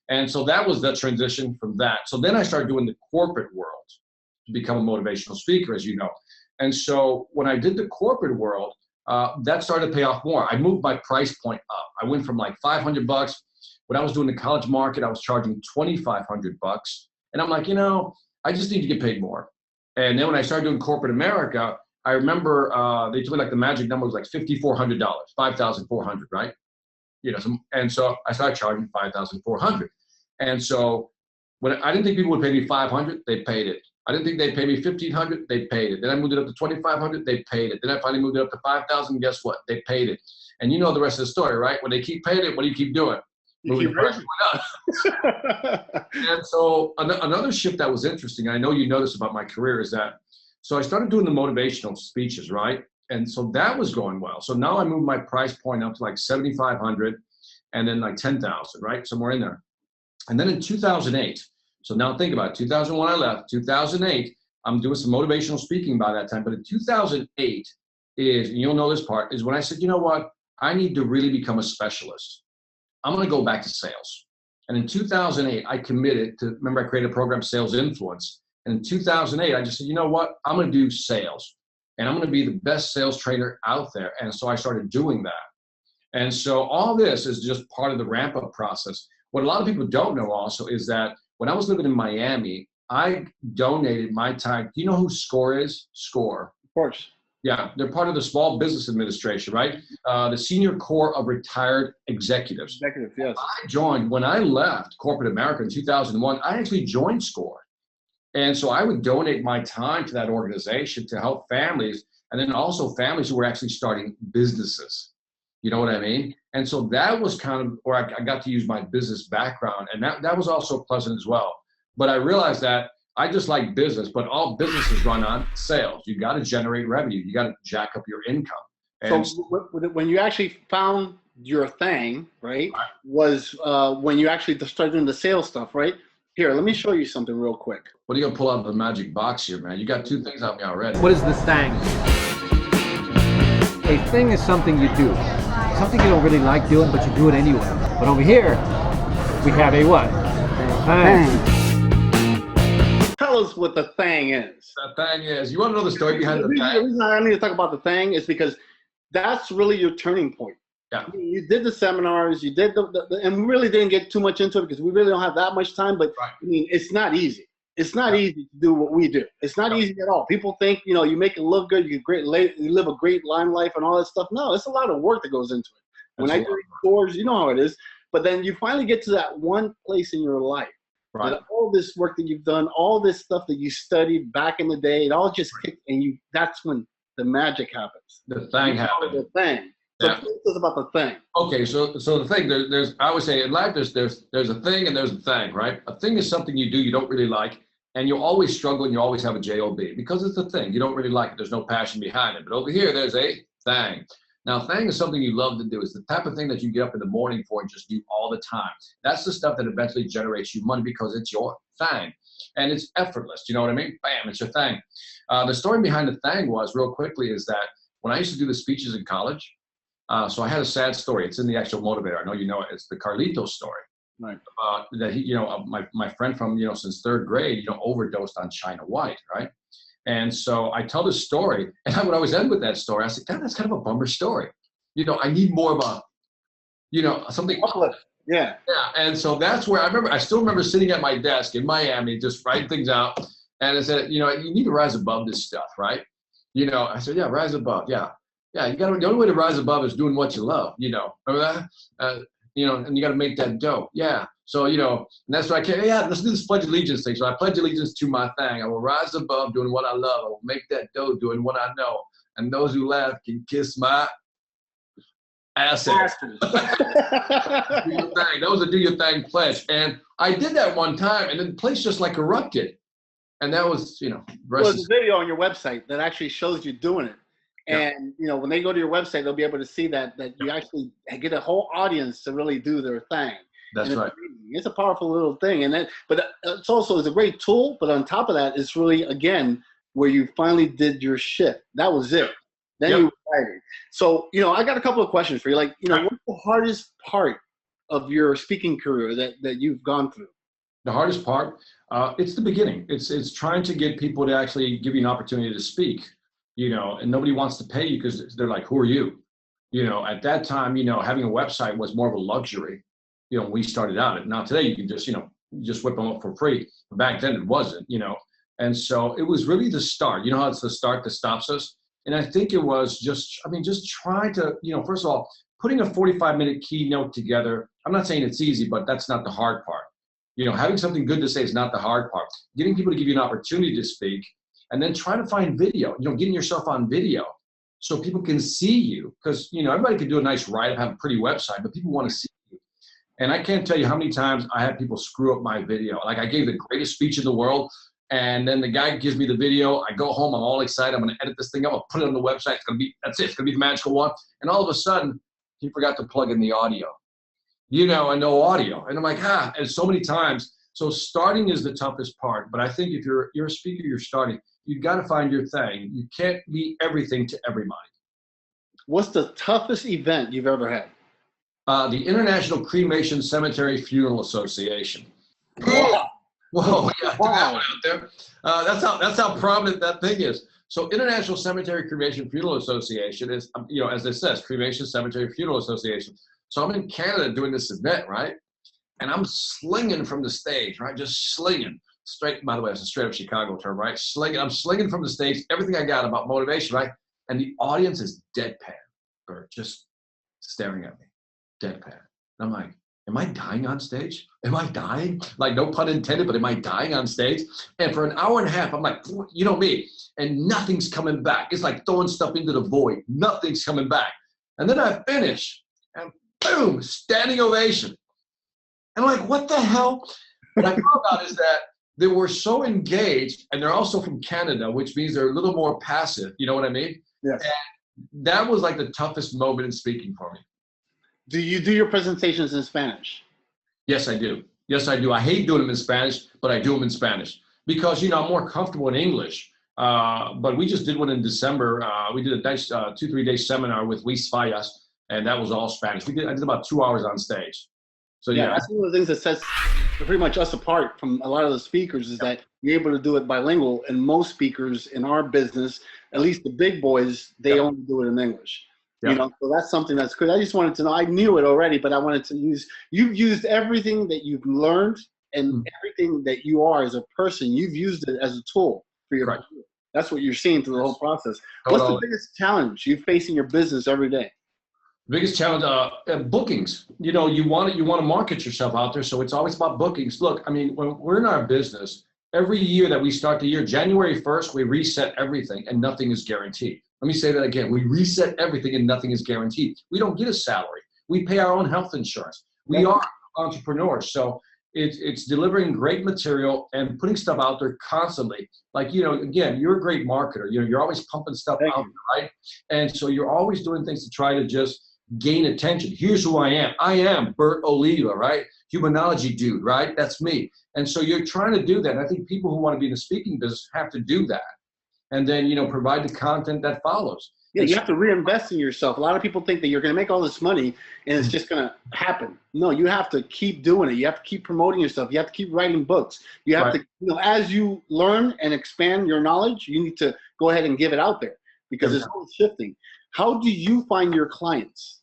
D: And so that was the transition from that. So then I started doing the corporate world to become a motivational speaker, as you know. And so when I did the corporate world, that started to pay off more. I moved my price point up. I went from like $500. When I was doing the college market, I was charging $2,500. And I'm like, you know, I just need to get paid more. And then when I started doing corporate America, I remember they told me like the magic number was like $5,400, $5,400, right? You know, and so I started charging $5,400. And so when I didn't think people would pay me $500, they paid it. I didn't think they'd pay me $1,500, they paid it. Then I moved it up to $2,500, they paid it. Then I finally moved it up to $5,000, guess what? They paid it. And you know the rest of the story, right? When they keep paying it, what do you keep doing? Moving the price up. And so another shift that was interesting, I know you know this about my career, is that, so I started doing the motivational speeches, right? And so that was going well. So now I moved my price point up to like $7,500 and then like $10,000, right? Somewhere in there. And then in 2008, so now think about it, 2001 I left, 2008, I'm doing some motivational speaking by that time. But in 2008 is, and you'll know this part, is when I said, you know what? I need to really become a specialist. I'm going to go back to sales. And in 2008, I committed to, remember I created a program, Sales Influence. And in 2008, I just said, you know what? I'm going to do sales. And I'm going to be the best sales trainer out there. And so I started doing that. And so all this is just part of the ramp up process. What a lot of people don't know also is that when I was living in Miami, I donated my time. Do you know who SCORE is? SCORE.
B: Of course.
D: Yeah, they're part of the Small Business Administration, right? The Senior Corps of Retired Executives.
B: Executive, yes.
D: I joined, when I left corporate America in 2001, I actually joined SCORE. And so I would donate my time to that organization to help families, and then also families who were actually starting businesses. You know what I mean? And so that was kind of where I got to use my business background, and that was also pleasant as well. But I realized that I just like business, but all businesses run on sales. You got to generate revenue. You got to jack up your income. And
B: so when you actually found your thing, right, was when you actually started doing the sales stuff, right? Here, let me show you something real quick.
D: What are you going to pull out of the magic box here, man? You got two things on me already.
E: What is the thing? A thing is something you do. Something you don't really like doing, but you do it anyway. But over here, we have a what? Thing.
B: Tell us what the thing is.
D: The thing is, you want to know the story behind the thing?
B: The reason I need to talk about the thing is because that's really your turning point.
D: Yeah.
B: You did the seminars, you did and we really didn't get too much into it because we really don't have that much time, but I mean, it's not easy. It's not easy to do what we do. It's not easy at all. People think, you know, you make it look good, you live a great line life and all that stuff. No, it's a lot of work that goes into it. When I do stores, you know how it is. But then you finally get to that one place in your life.
D: Right.
B: That all this work that you've done, all this stuff that you studied back in the day, it all just kicked, and that's when the magic happens.
D: The thing happens.
B: The thing. So tell us about the thing.
D: Okay, so the thing, there's I would say in life there's a thing and there's a thing, right? A thing is something you do you don't really like, and you'll always struggle and you always have a job because it's a thing. You don't really like it. There's no passion behind it. But over here, there's a thing. Now, thing is something you love to do. It's the type of thing that you get up in the morning for and just do all the time. That's the stuff that eventually generates you money because it's your thing. And it's effortless. You know what I mean? Bam, it's your thing. The story behind the thing was, real quickly, is that when I used to do the speeches in college, so I had a sad story. It's in the actual motivator. I know you know it. It's the Carlitos story.
B: Right.
D: That he, you know, my friend from, you know, since third grade, you know, overdosed on China White, right? And so I tell this story, and I would always end with that story. I said, God, that's kind of a bummer story. You know, I need more of a, you know, something.
B: Yeah.
D: Yeah. And so that's where I still remember sitting at my desk in Miami, just writing things out. And I said, you know, you need to rise above this stuff, right? You know, I said, yeah, rise above. Yeah. Yeah. The only way to rise above is doing what you love, you know, remember that? You know, and you got to make that dough. Yeah. So, you know, and that's why let's do this pledge allegiance thing. So I pledge allegiance to my thing. I will rise above doing what I love. I will make that dough doing what I know. And those who laugh can kiss my ass. Do your thing. That was a do your thing pledge. And I did that one time, and then the place just like erupted. And that was, you know,
B: there's a video on your website that actually shows you doing it. And, you know, when they go to your website, they'll be able to see that you actually get a whole audience to really do their thing.
D: That's right.
B: It's a powerful little thing. But it's also a great tool. But on top of that, it's really, again, where you finally did your shit. That was it. Then you were writing. So, you know, I got a couple of questions for you. Like, you know, what's the hardest part of your speaking career that you've gone through?
D: The hardest part, it's the beginning. It's trying to get people to actually give you an opportunity to speak. You know, and nobody wants to pay you because they're like, who are you? You know, at that time, you know, having a website was more of a luxury. You know, when we started out. Now today you can just, you know, just whip them up for free. But back then it wasn't, you know. And so it was really the start. You know how it's the start that stops us? And I think it was just try to, you know, first of all, putting a 45-minute keynote together. I'm not saying it's easy, but that's not the hard part. You know, having something good to say is not the hard part. Getting people to give you an opportunity to speak. And then try to find video, you know, getting yourself on video so people can see you. Because, you know, everybody can do a nice write-up, have a pretty website, but people want to see you. And I can't tell you how many times I had people screw up my video. Like I gave the greatest speech in the world, and then the guy gives me the video. I go home, I'm all excited. I'm going to edit this thing up. I'll put it on the website. That's it. It's going to be the magical one. And all of a sudden, he forgot to plug in the audio, you know, and no audio. And I'm like, and so many times. So starting is the toughest part. But I think if you're a speaker, you're starting, you've got to find your thing. You can't be everything to everybody. What's the toughest event you've ever had? The International Cremation Cemetery Funeral Association. Whoa, yeah, wow. Out there. That's how prominent that thing is. So International Cemetery Cremation Funeral Association is, you know, as it says, Cremation Cemetery Funeral Association. So I'm in Canada doing this event, right? And I'm slinging from the stage, right? Just slinging. Straight, by the way, it's a straight up Chicago term, right? I'm slinging from the stage, everything I got about motivation, right? And the audience is deadpan, or just staring at me, deadpan. And I'm like, am I dying on stage? Am I dying? Like, no pun intended, but am I dying on stage? And for an hour and a half, I'm like, you know me, and nothing's coming back. It's like throwing stuff into the void. Nothing's coming back. And then I finish, and boom, standing ovation. And I'm like, what the hell? What I found out is that they were so engaged, and they're also from Canada, which means they're a little more passive. You know what I mean?
B: Yes.
D: And that was like the toughest moment in speaking for me.
B: Do you do your presentations in Spanish?
D: Yes, I do. Yes, I do. I hate doing them in Spanish, but I do them in Spanish because, you know, I'm more comfortable in English. But we just did one in December. We did a nice 2-3 day seminar with Luis Fallas, and that was all Spanish. I did about 2 hours on stage. So yeah,
B: that's one of the things that sets pretty much us apart from a lot of the speakers is that you're able to do it bilingual. And most speakers in our business, at least the big boys, they only do it in English. You know, so that's something that's good. I just wanted to know. I knew it already, but I wanted to use. You've used everything that you've learned and everything that you are as a person. You've used it as a tool for your. Career. That's what you're seeing through the whole process. What's the biggest challenge you face in your business every day?
D: The biggest challenge, bookings. You know, you want to market yourself out there, so it's always about bookings. Look, I mean, when we're in our business, every year that we start the year, January 1st, we reset everything, and nothing is guaranteed. Let me say that again. We reset everything, and nothing is guaranteed. We don't get a salary. We pay our own health insurance. We are entrepreneurs, so it's delivering great material and putting stuff out there constantly. Like, you know, again, you're a great marketer. You know, you're always pumping stuff out there, right? And so you're always doing things to try to just gain attention. Here's who I am. I am Bert Oliva, right? Humanology dude, right? That's me. And so you're trying to do that. And I think people who want to be in the speaking business have to do that. And then, you know, provide the content that follows.
B: Yeah, you have to reinvest in yourself. A lot of people think that you're going to make all this money and it's just going to happen. No, you have to keep doing it. You have to keep promoting yourself. You have to keep writing books. You have to, you know, as you learn and expand your knowledge, you need to go ahead and give it out there because it's always shifting. How do you find your clients?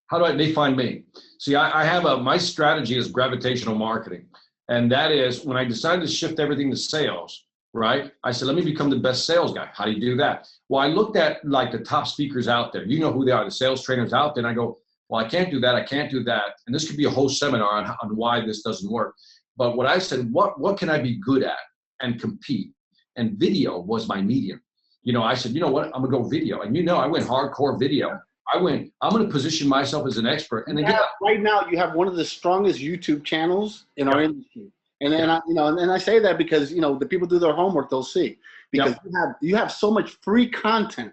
D: How do they find me? See, I have my strategy is gravitational marketing. And that is when I decided to shift everything to sales, right? I said, let me become the best sales guy. How do you do that? Well, I looked at like the top speakers out there. You know who they are, the sales trainers out there. And I go, well, I can't do that. I can't do that. And this could be a whole seminar on why this doesn't work. But what I said, what can I be good at and compete? And video was my medium. You know, I said, you know what? I'm going to go video. And you know, I went hardcore video. I'm going to position myself as an expert. And then
B: right now, you have one of the strongest YouTube channels in our industry. And then I say that because, you know, the people do their homework, they'll see. Because you have so much free content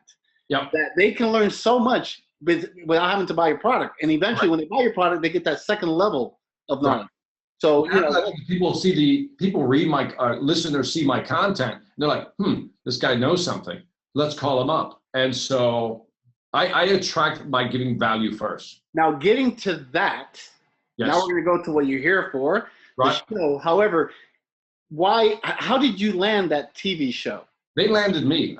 B: that they can learn so much without having to buy your product. And eventually when they buy your product, they get that second level of knowledge. So, you know,
D: people read my, listen or see my content. They're like, this guy knows something. Let's call him up. And so I attract by giving value first.
B: Now, getting to that, now we're going to go to what you're here for, the show. However, how did you land that TV show?
D: They landed me.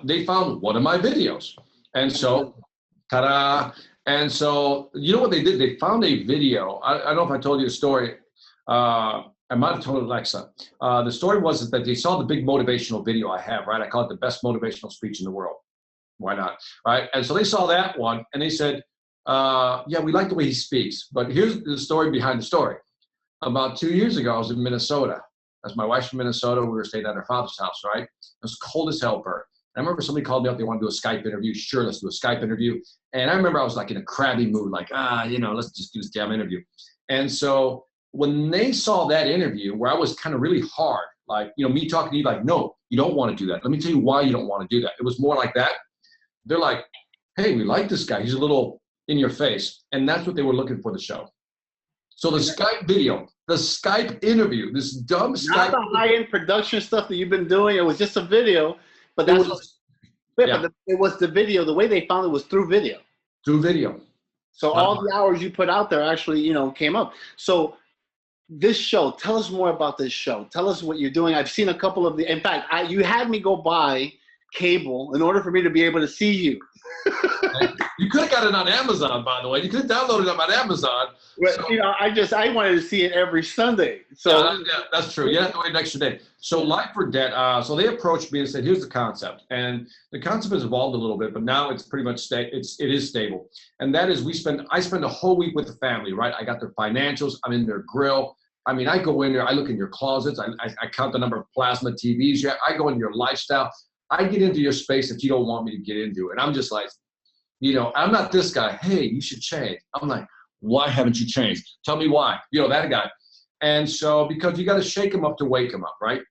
D: They found one of my videos. And so, ta-da. And so, you know what they did? They found a video. I don't know if I told you the story. I might have told Alexa. The story was that they saw the big motivational video I have, right? I call it the best motivational speech in the world. Why not? Right? And so they saw that one and they said, yeah, we like the way he speaks. But here's the story behind the story. About 2 years ago, I was in Minnesota. As my wife's from Minnesota, we were staying at her father's house, right? It was cold as hell, Bert. I remember somebody called me up, they wanted to do a Skype interview. Sure, let's do a Skype interview. And I remember I was like in a crabby mood, like, you know, let's just do this damn interview. And so when they saw that interview where I was kind of really hard, like, you know, me talking to you, like, no, you don't want to do that. Let me tell you why you don't want to do that. It was more like that. They're like, hey, we like this guy. He's a little in your face. And that's what they were looking for the show. So the Skype video, the Skype interview, this dumb Skype.
B: Not the high-end production stuff that you've been doing. It was just a video, but it was the video. The way they found it was through video.
D: Through video.
B: So all the hours you put out there actually, you know, came up. So this show, tell us more about this show. Tell us what you're doing. I've seen a couple of in fact, you had me go buy cable in order for me to be able to see you.
D: You could have got it on Amazon, by the way. You could have downloaded it on Amazon.
B: Well, so, you know, I wanted to see it every Sunday. So
D: yeah, that's true. You have to wait an extra day. So Life for Debt. So they approached me and said, "Here's the concept." And the concept has evolved a little bit, but now it's pretty much it is stable. And that is I spend a whole week with the family. Right? I got their financials. I'm in their grill. I mean, I go in there. I look in your closets. I count the number of plasma TVs. I go into your lifestyle. I get into your space that you don't want me to get into, and I'm just like, I'm not this guy. Hey, you should change. I'm like, why haven't you changed? Tell me why. That guy. And so, because you got to shake them up to wake them up, right?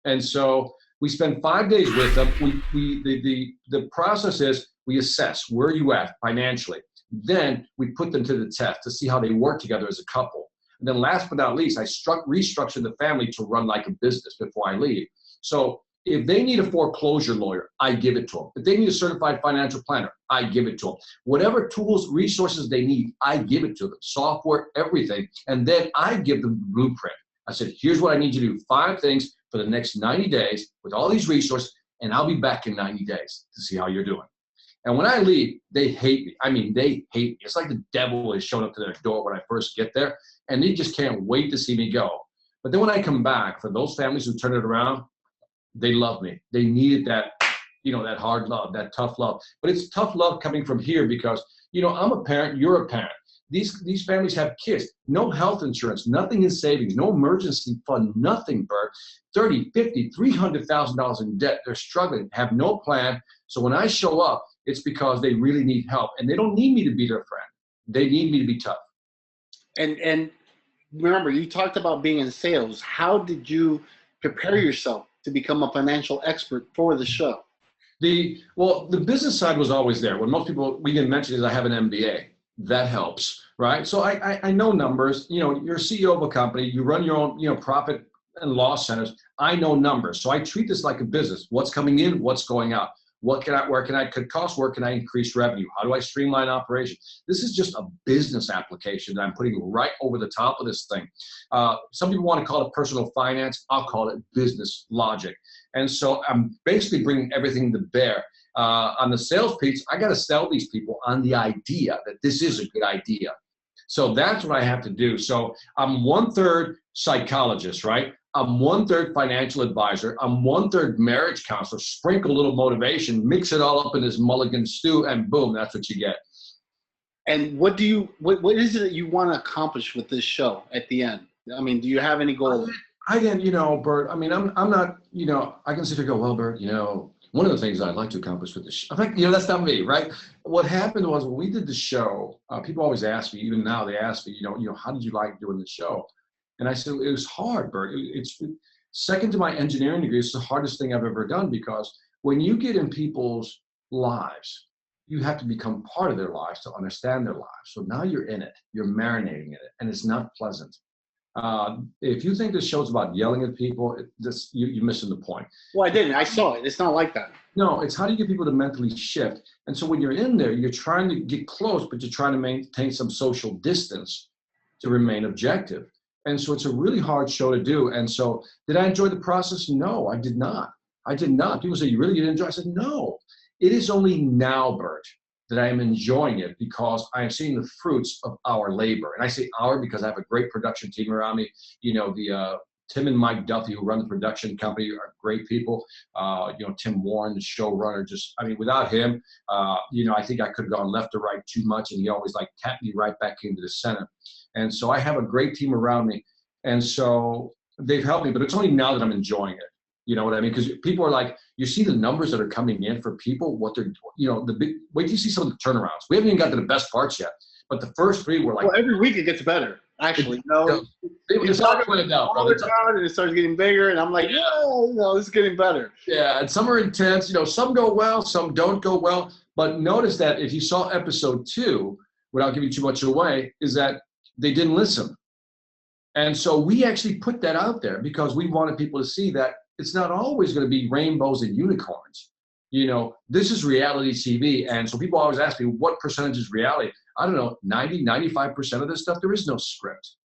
D: And so we spend 5 days with them. The process is we assess where you at financially. Then we put them to the test to see how they work together as a couple. And then last but not least, I restructured the family to run like a business before I leave. So if they need a foreclosure lawyer, I give it to them. If they need a certified financial planner, I give it to them. Whatever tools, resources they need, I give it to them. Software, everything. And then I give them the blueprint. I said, here's what I need you to do. 5 things for the next 90 days with all these resources, and I'll be back in 90 days to see how you're doing. And when I leave, they hate me. I mean, they hate me. It's like the devil is showing up to their door when I first get there, and they just can't wait to see me go. But then when I come back, for those families who turn it around, they love me. They needed that, that hard love, that tough love. But it's tough love coming from here because, I'm a parent, you're a parent. These families have kids, no health insurance, nothing in savings, no emergency fund, nothing, Bert. $30, $50, $300,000 in debt. They're struggling, have no plan. So when I show up, it's because they really need help, and they don't need me to be their friend. They need me to be tough.
B: And remember, you talked about being in sales. How did you prepare yourself to become a financial expert for the show?
D: The business side was always there. When most people, we didn't mention is I have an MBA. That helps, right? So I know numbers. You're a CEO of a company. You run your own, profit and loss centers. I know numbers. So I treat this like a business. What's coming in? What's going out? Where can I cut costs? Where can I increase revenue? How do I streamline operations? This is just a business application that I'm putting right over the top of this thing. Some people want to call it personal finance. I'll call it business logic. And so I'm basically bringing everything to bear. On the sales piece, I got to sell these people on the idea that this is a good idea. So that's what I have to do. So I'm 1/3 psychologist, right? I'm 1/3 financial advisor. I'm 1/3 marriage counselor. Sprinkle a little motivation, mix it all up in this mulligan stew, and boom, that's what you get.
B: And what is it that you want to accomplish with this show at the end? I mean, do you have any goals?
D: Again, Bert, I mean, I'm not, I can sit here and go, well, Bert, one of the things I'd like to accomplish with the show, that's not me, right? What happened was when we did the show, people always ask me, even now they ask me, how did you like doing the show? And I said, it was hard, Bert. It's second to my engineering degree. It's the hardest thing I've ever done because when you get in people's lives, you have to become part of their lives to understand their lives. So now you're in it, you're marinating in it, and it's not pleasant. If you think this show's about yelling at people, you're missing the point.
B: Well, I didn't. I saw it. It's not like that.
D: No, it's how do you get people to mentally shift? And so when you're in there, you're trying to get close, but you're trying to maintain some social distance to remain objective. And so it's a really hard show to do. And so did I enjoy the process? No, I did not. I did not. People say, you really didn't enjoy it? I said, no. It is only now, Bert, that I am enjoying it because I am seeing the fruits of our labor. And I say our because I have a great production team around me. Tim and Mike Duffy, who run the production company, are great people. Tim Warren, the showrunner, without him, I think I could have gone left or right too much, and he always tapped me right back into the center. And so I have a great team around me, and so they've helped me. But it's only now that I'm enjoying it. You know what I mean? Because people are like, you see the numbers that are coming in for people, what they're, wait till you see some of the turnarounds. We haven't even got to the best parts yet, but the first 3 were like.
B: Well, every week it gets better, actually.
D: It's all going down,
B: brother. And it starts getting bigger, and I'm like, this is getting better.
D: Yeah, and some are intense. Some go well, some don't go well. But notice that if you saw episode 2, without giving too much away, is that they didn't listen. And so we actually put that out there because we wanted people to see that it's not always going to be rainbows and unicorns. This is reality TV. And so people always ask me, what percentage is reality? I don't know, 90, 95% of this stuff, there is no script.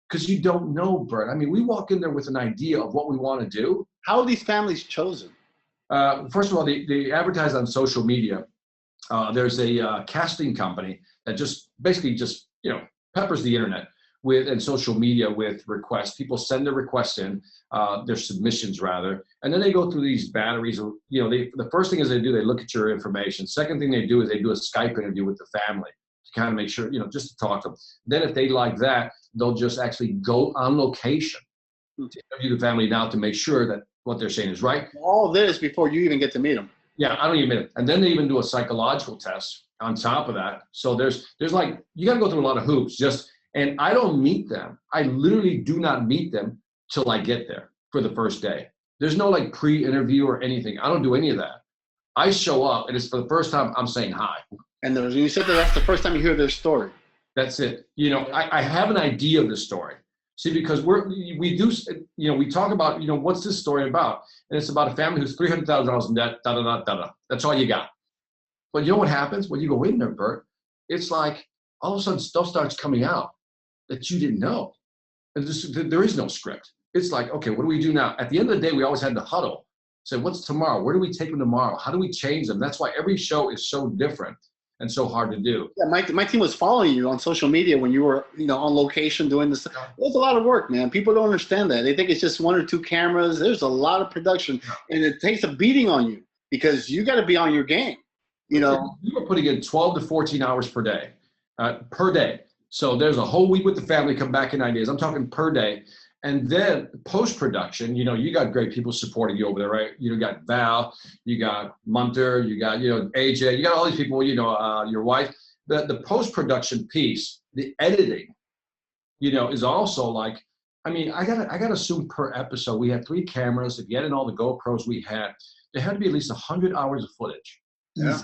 D: Because you don't know, Bert. I mean, we walk in there with an idea of what we want to do.
B: How are these families chosen?
D: First of all, they advertise on social media. There's a casting company that just peppers the internet and social media with requests. People send their requests in, their submissions rather, and then they go through these batteries. The first thing is they look at your information. Second thing they do is they do a Skype interview with the family to kind of make sure, just to talk to them. Then if they like that, they'll just actually go on location to interview the family now to make sure that what they're saying is right.
B: All this before you even get to meet them.
D: Yeah, I don't even meet them. And then they even do a psychological test on top of that. So there's like, you got to go through a lot of hoops and I don't meet them. I literally do not meet them till I get there for the first day. There's no like pre-interview or anything. I don't do any of that. I show up and it's for the first time I'm saying hi.
B: And you said that's the first time you hear their story.
D: That's it. You know, I have an idea of the story. See, because we do, you know, we talk about, you know, what's this story about? And it's about a family who's $300,000 in debt, da-da-da-da-da. That's all you got. But you know what happens when you go in there, Bert? It's like all of a sudden stuff starts coming out that you didn't know. And there is no script. It's like, okay, what do we do now? At the end of the day, we always had to huddle. Say, what's tomorrow? Where do we take them tomorrow? How do we change them? That's why every show is so different and so hard to do.
B: Yeah, my team was following you on social media when you were, you know, on location doing this. It was a lot of work, man. People don't understand that. They think it's just 1 or 2 cameras. There's a lot of production, and it takes a beating on you because you got to be on your game. You know,
D: you were putting in 12 to 14 hours per day. So there's a whole week with the family, come back in 9 days. I'm talking per day. And then post-production, you know, you got great people supporting you over there, right? You got Val, you got Munter, you got, you know, AJ, you got all these people, you know, your wife. The post-production piece, the editing, you know, is also like, I mean, I gotta assume per episode, we had 3 cameras. If you add in all the GoPros we had, there had to be at leleast 100 hours of footage.
B: Yeah.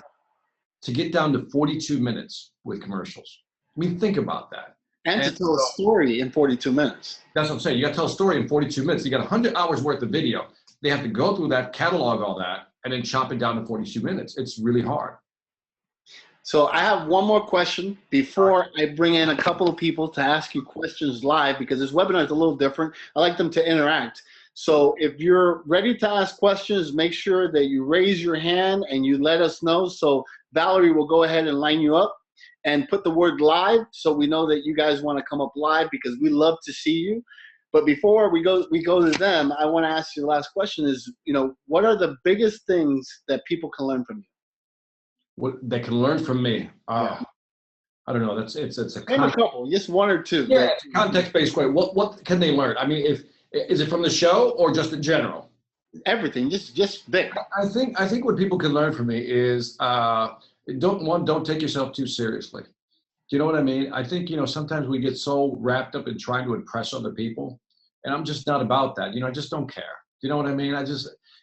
D: To get down to 42 minutes with commercials. I mean, think about that.
B: And to tell a story in 42 minutes.
D: That's what I'm saying. You got to tell a story in 42 minutes. You got 100 hours worth of video. They have to go through that, catalog all that, and then chop it down to 42 minutes. It's really hard.
B: So I have one more question before I bring in a couple of people to ask you questions live, because this webinar is a little different. I like them to interact. So if you're ready to ask questions, make sure that you raise your hand and you let us know. So Valerie will go ahead and line you up and put the word live so we know that you guys want to come up live, because we love to see you. But before we go to them, I want to ask you the last question is, you know, what are the biggest things that people can learn from you?
D: What they can learn from me? I don't know. It's a
B: couple, just 1 or 2.
D: Yeah, it's a context-based way. What can they learn? I mean, is it from the show or just in general?
B: Everything, just big.
D: I think what people can learn from me is don't take yourself too seriously. Do you know what I mean? I think, you know, sometimes we get so wrapped up in trying to impress other people, and I'm just not about that. You know, I just don't care. Do you know what I mean?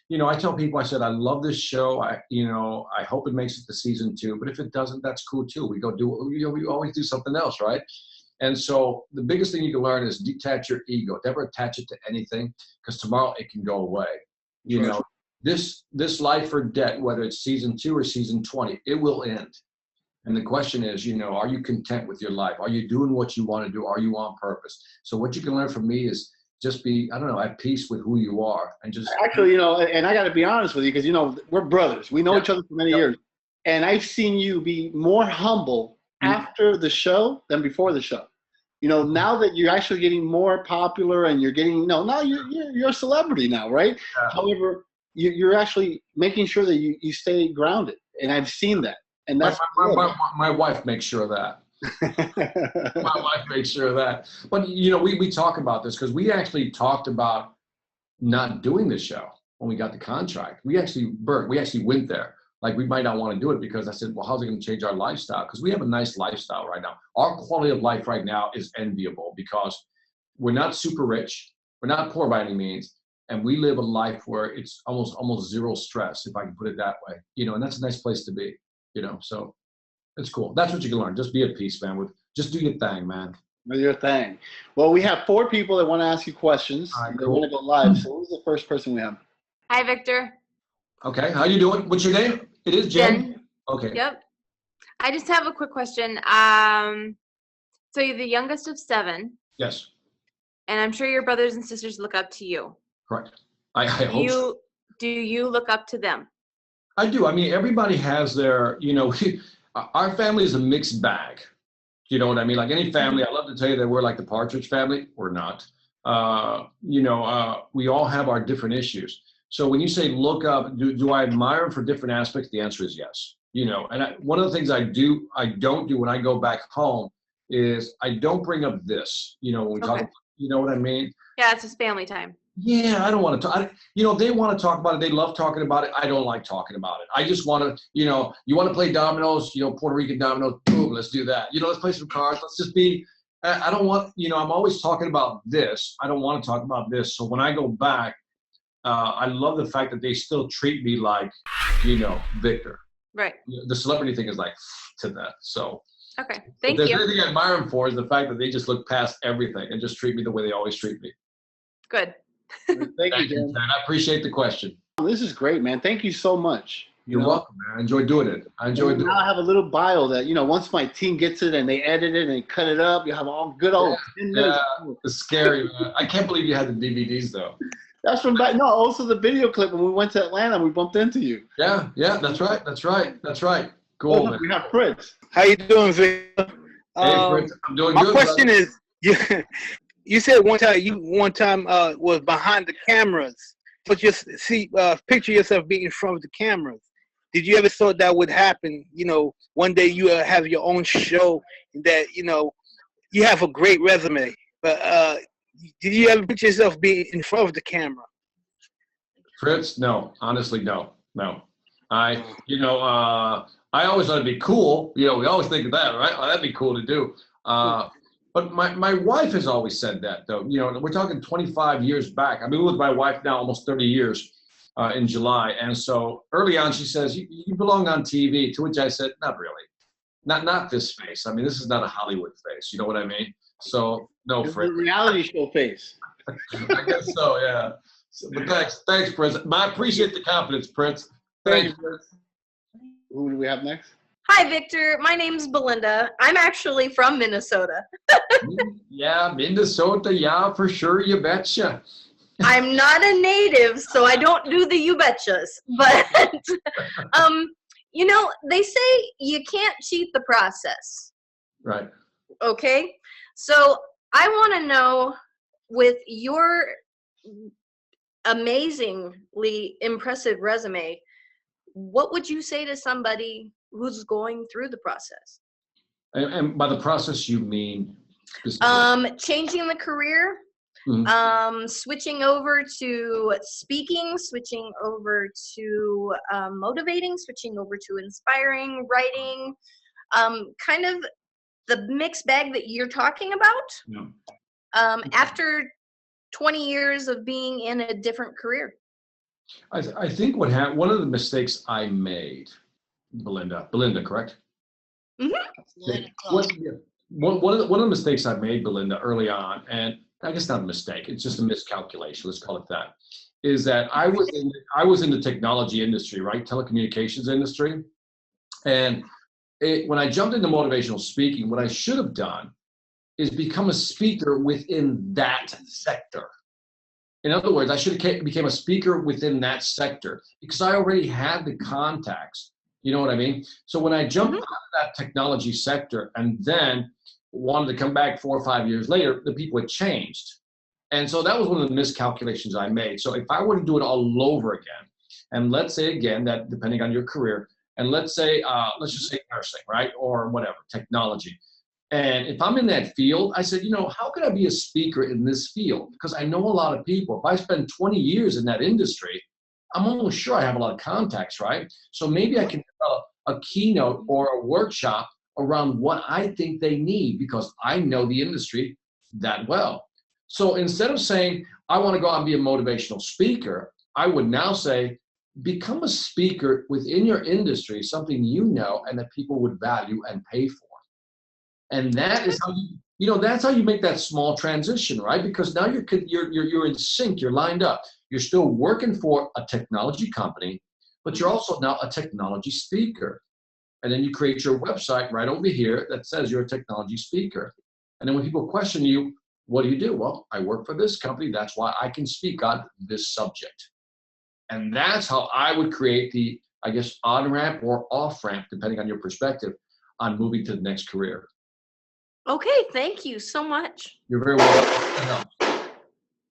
D: You know, I tell people, I said, I love this show. I hope it makes it to season 2, but if it doesn't, that's cool too. We always do something else, right? And so the biggest thing you can learn is detach your ego. Never attach it to anything, because tomorrow it can go away. You know, this life or debt, whether it's season 2 or season 20, it will end. And the question is, you know, are you content with your life? Are you doing what you want to do? Are you on purpose? So what you can learn from me is just be, I don't know, at peace with who you are, and just
B: actually, you know, and I got to be honest with you, because, you know, we're brothers. We know each other for many years, and I've seen you be more humble after the show than before the show. You know, now that you're actually getting more popular and you're getting, you know, now you're a celebrity now, right? Yeah. However, you're actually making sure that you stay grounded, and I've seen that. And that's
D: my wife makes sure of that. My wife makes sure of that. But, you know, we talk about this because we actually talked about not doing the show when we got the contract. We actually went there. Like, we might not want to do it because I said, well, how's it going to change our lifestyle? Because we have a nice lifestyle right now. Our quality of life right now is enviable because we're not super rich. We're not poor by any means. And we live a life where it's almost zero stress, if I can put it that way. You know, and that's a nice place to be, you know, so it's cool. That's what you can learn. Just be at peace, man. Just do your thing, man.
B: Do your thing. Well, we have 4 people that want to ask you questions. All right, cool. They want to go live. So who's the first person we have?
K: Hi, Victor.
D: Okay, how you doing? What's your name? It is Jen? Okay.
K: Yep. I just have a quick question. So you're the youngest of 7.
D: Yes.
K: And I'm sure your brothers and sisters look up to you.
D: Correct. I hope so.
K: Do you look up to them?
D: I do. I mean, everybody has their, you know, our family is a mixed bag. You know what I mean? Like any family, I love to tell you that we're like the Partridge Family. We're not. You know, we all have our different issues. So when you say look up, do I admire them for different aspects? The answer is yes. You know, and one of the things I don't do when I go back home is I don't bring up this. You know, when we talk, you know what I mean?
K: Yeah, it's just family time.
D: Yeah, I don't want to talk. They want to talk about it. They love talking about it. I don't like talking about it. I just want to, you want to play dominoes, Puerto Rican dominoes. Boom, let's do that. Let's play some cards. Let's just be. I don't want, I'm always talking about this. I don't want to talk about this. So when I go back, I love the fact that they still treat me like, Victor.
K: Right.
D: The celebrity thing is like to that. So.
K: Okay. Thank
D: you.
K: you.
D: The only thing I admire them for is the fact that they just look past everything and just treat me the way they always treat me.
K: Good.
B: Thank you, Dan.
D: I appreciate the question.
B: This is great, man. Thank you so much.
D: You're welcome, man. I enjoy doing it.
B: Now I have a little bio that, once my team gets it and they edit it and they cut it up, you have all good old 10 minutes.
D: It's scary, man. I can't believe you had the DVDs, though.
B: That's from back. No, also the video clip when we went to Atlanta, we bumped into you.
D: Yeah, that's right. Cool, man.
B: We have Fritz.
L: How you doing, Victor?
D: Hey, Fritz. I'm doing
L: my
D: good.
L: My question is, you said one time was behind the cameras, but just picture yourself being in front of the cameras. Did you ever thought that would happen? One day you have your own show that you have a great resume, but did you ever picture yourself being in front of the camera?
D: Fritz, no. Honestly, no. I always thought it'd be cool. We always think of that, right? Oh, that'd be cool to do. But my wife has always said that, though. We're talking 25 years back. I've been with my wife now almost 30 years in July. And so early on, she says, you belong on TV. To which I said, not really. Not this face. I mean, this is not a Hollywood face. You know what I mean? So, no, Fritz.
B: It's a reality show face.
D: I guess so, yeah. But thanks, Prince. I appreciate the confidence, Prince. Thanks, Prince.
B: Who do we have next?
M: Hi, Victor. My name's Belinda. I'm actually from Minnesota.
D: Yeah, Minnesota. Yeah, for sure. You betcha.
M: I'm not a native, so I don't do the you betchas. But, they say you can't cheat the process.
D: Right.
M: Okay? So I want to know, with your amazingly impressive resume, what would you say to somebody who's going through the process?
D: And by the process, you mean?
M: Changing the career, switching over to speaking, switching over to motivating, switching over to inspiring, writing, kind of the mixed bag that you're talking about.
D: Yeah.
M: After 20 years of being in a different career.
D: I think one of the mistakes I made, Belinda, correct?
M: Mm-hmm.
D: One of the mistakes I made, Belinda, early on, and I guess not a mistake, it's just a miscalculation, let's call it that, is that I was in the technology industry, right? Telecommunications industry. And when I jumped into motivational speaking, what I should have done is become a speaker within that sector. In other words, I should have became a speaker within that sector because I already had the contacts. You know what I mean? So when I jumped out of that technology sector and then wanted to come back 4 or 5 years later, the people had changed. And so that was one of the miscalculations I made. So if I were to do it all over again, and let's say again that depending on your career, and let's just say nursing, right? Or whatever, technology. And if I'm in that field, I said, how could I be a speaker in this field? Because I know a lot of people. If I spend 20 years in that industry, I'm almost sure I have a lot of contacts, right? So maybe I can develop a keynote or a workshop around what I think they need because I know the industry that well. So instead of saying, I want to go out and be a motivational speaker, I would now say, become a speaker within your industry, something you know and that people would value and pay for. And that is how that's how you make that small transition, right? Because now you're in sync, you're lined up. You're still working for a technology company, but you're also now a technology speaker. And then you create your website right over here that says you're a technology speaker. And then when people question you, what do you do? Well, I work for this company. That's why I can speak on this subject. And that's how I would create the, I guess, on-ramp or off-ramp, depending on your perspective, on moving to the next career.
M: Okay, thank you so much.
D: You're very welcome.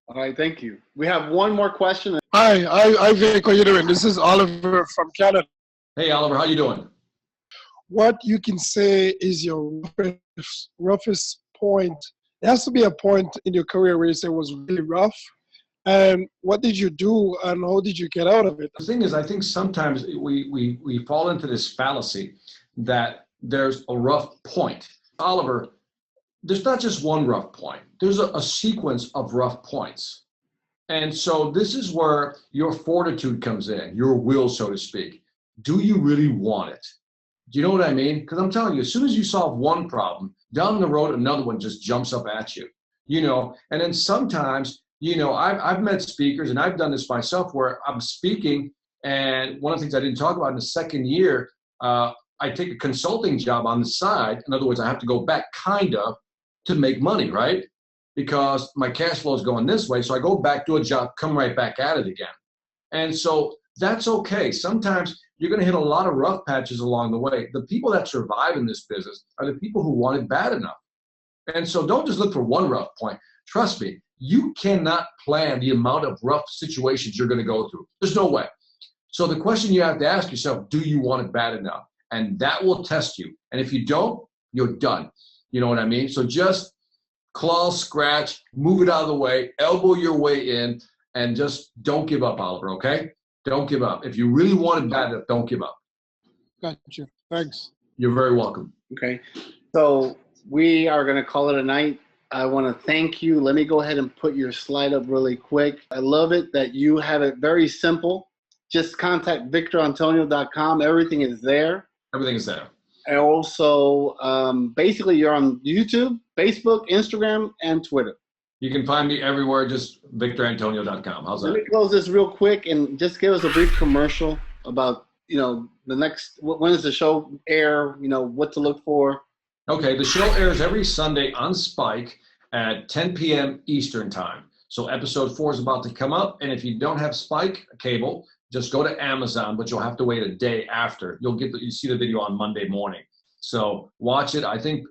B: All right, thank you. We have one more question.
N: Hi, Vic. How you doing? This is Oliver from Canada.
D: Hey, Oliver, how you doing?
N: What you can say is your roughest point? There has to be a point in your career where you say it was really rough, And what did you do, and how did you get out of it?
D: The thing is, I think sometimes we fall into this fallacy that there's a rough point. Oliver, there's not just one rough point. There's a sequence of rough points. And so this is where your fortitude comes in, your will, so to speak. Do you really want it? Do you know what I mean? Because I'm telling you, as soon as you solve one problem, down the road, another one just jumps up at you, you know? And then sometimes, you know, I've met speakers, and I've done this myself, where I'm speaking, and one of the things I didn't talk about in the second year, I take a consulting job on the side. In other words, I have to go back kind of to make money, right? Because my cash flow is going this way. So I go back to a job, come right back at it again. And so that's okay. Sometimes you're going to hit a lot of rough patches along the way. The people that survive in this business are the people who want it bad enough. And so don't just look for one rough point. Trust me, you cannot plan the amount of rough situations you're going to go through. There's no way. So the question you have to ask yourself, do you want it bad enough? And that will test you. And if you don't, you're done. You know what I mean? So just claw, scratch, move it out of the way, elbow your way in, and just don't give up, Oliver, okay? Don't give up. If you really want it bad enough, don't give up.
N: Gotcha. Thanks.
D: You're very welcome.
B: Okay. So we are going to call it a night. I want to thank you. Let me go ahead and put your slide up really quick. I love it that you have it very simple. Just contact victorantonio.com. Everything is there.
D: Everything is there.
B: And also, basically, you're on YouTube, Facebook, Instagram, and Twitter.
D: You can find me everywhere, just victorantonio.com. How's that?
B: Let me close this real quick and just give us a brief commercial about, you know, the next, when does the show air, you know, what to look for.
D: Okay, the show airs every Sunday on Spike at 10 p.m. Eastern Time. So episode 4 is about to come up, and if you don't have Spike cable, just go to Amazon, but you'll have to wait a day after. You see the video on Monday morning. So watch it. I think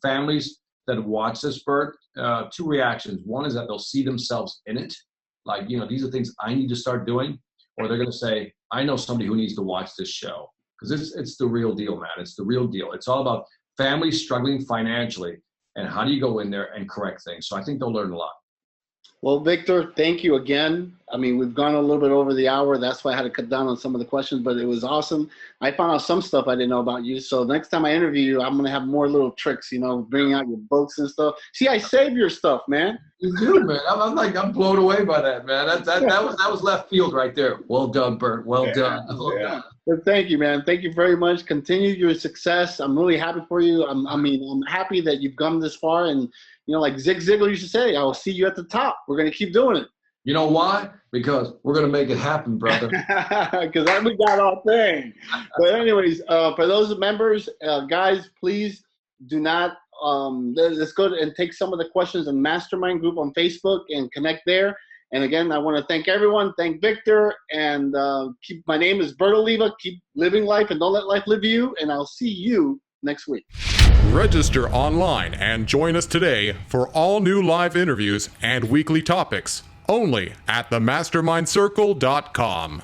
D: families that watch this, Bert, 2 reactions. One is that they'll see themselves in it. Like, you know, these are things I need to start doing. Or they're going to say, I know somebody who needs to watch this show. Because it's the real deal, man. It's the real deal. It's all about families struggling financially and how do you go in there and correct things. So I think they'll learn a lot.
B: Well, Victor, thank you again. I mean, we've gone a little bit over the hour. That's why I had to cut down on some of the questions, but it was awesome. I found out some stuff I didn't know about you. So next time I interview you, I'm going to have more little tricks, you know, bringing out your books and stuff. See, I save your stuff, man.
D: You do, man. I'm blown away by that, man. That was left field right there. Well done, Bert. Well done. Well done.
B: Well, thank you, man. Thank you very much. Continue your success. I'm really happy for you. I'm happy that you've come this far. And, you know, like Zig Ziglar used to say, I will see you at the top. We're going to keep doing it.
D: You know why? Because we're going to make it happen, brother.
B: Because we got our thing. But anyways, for those members, guys, please do not, let's go and take some of the questions in Mastermind group on Facebook and connect there. And again, I want to thank everyone. Thank Victor. And my name is Bert Oliva. Keep living life and don't let life live you. And I'll see you next week.
A: Register online and join us today for all new live interviews and weekly topics only at themastermindcircle.com.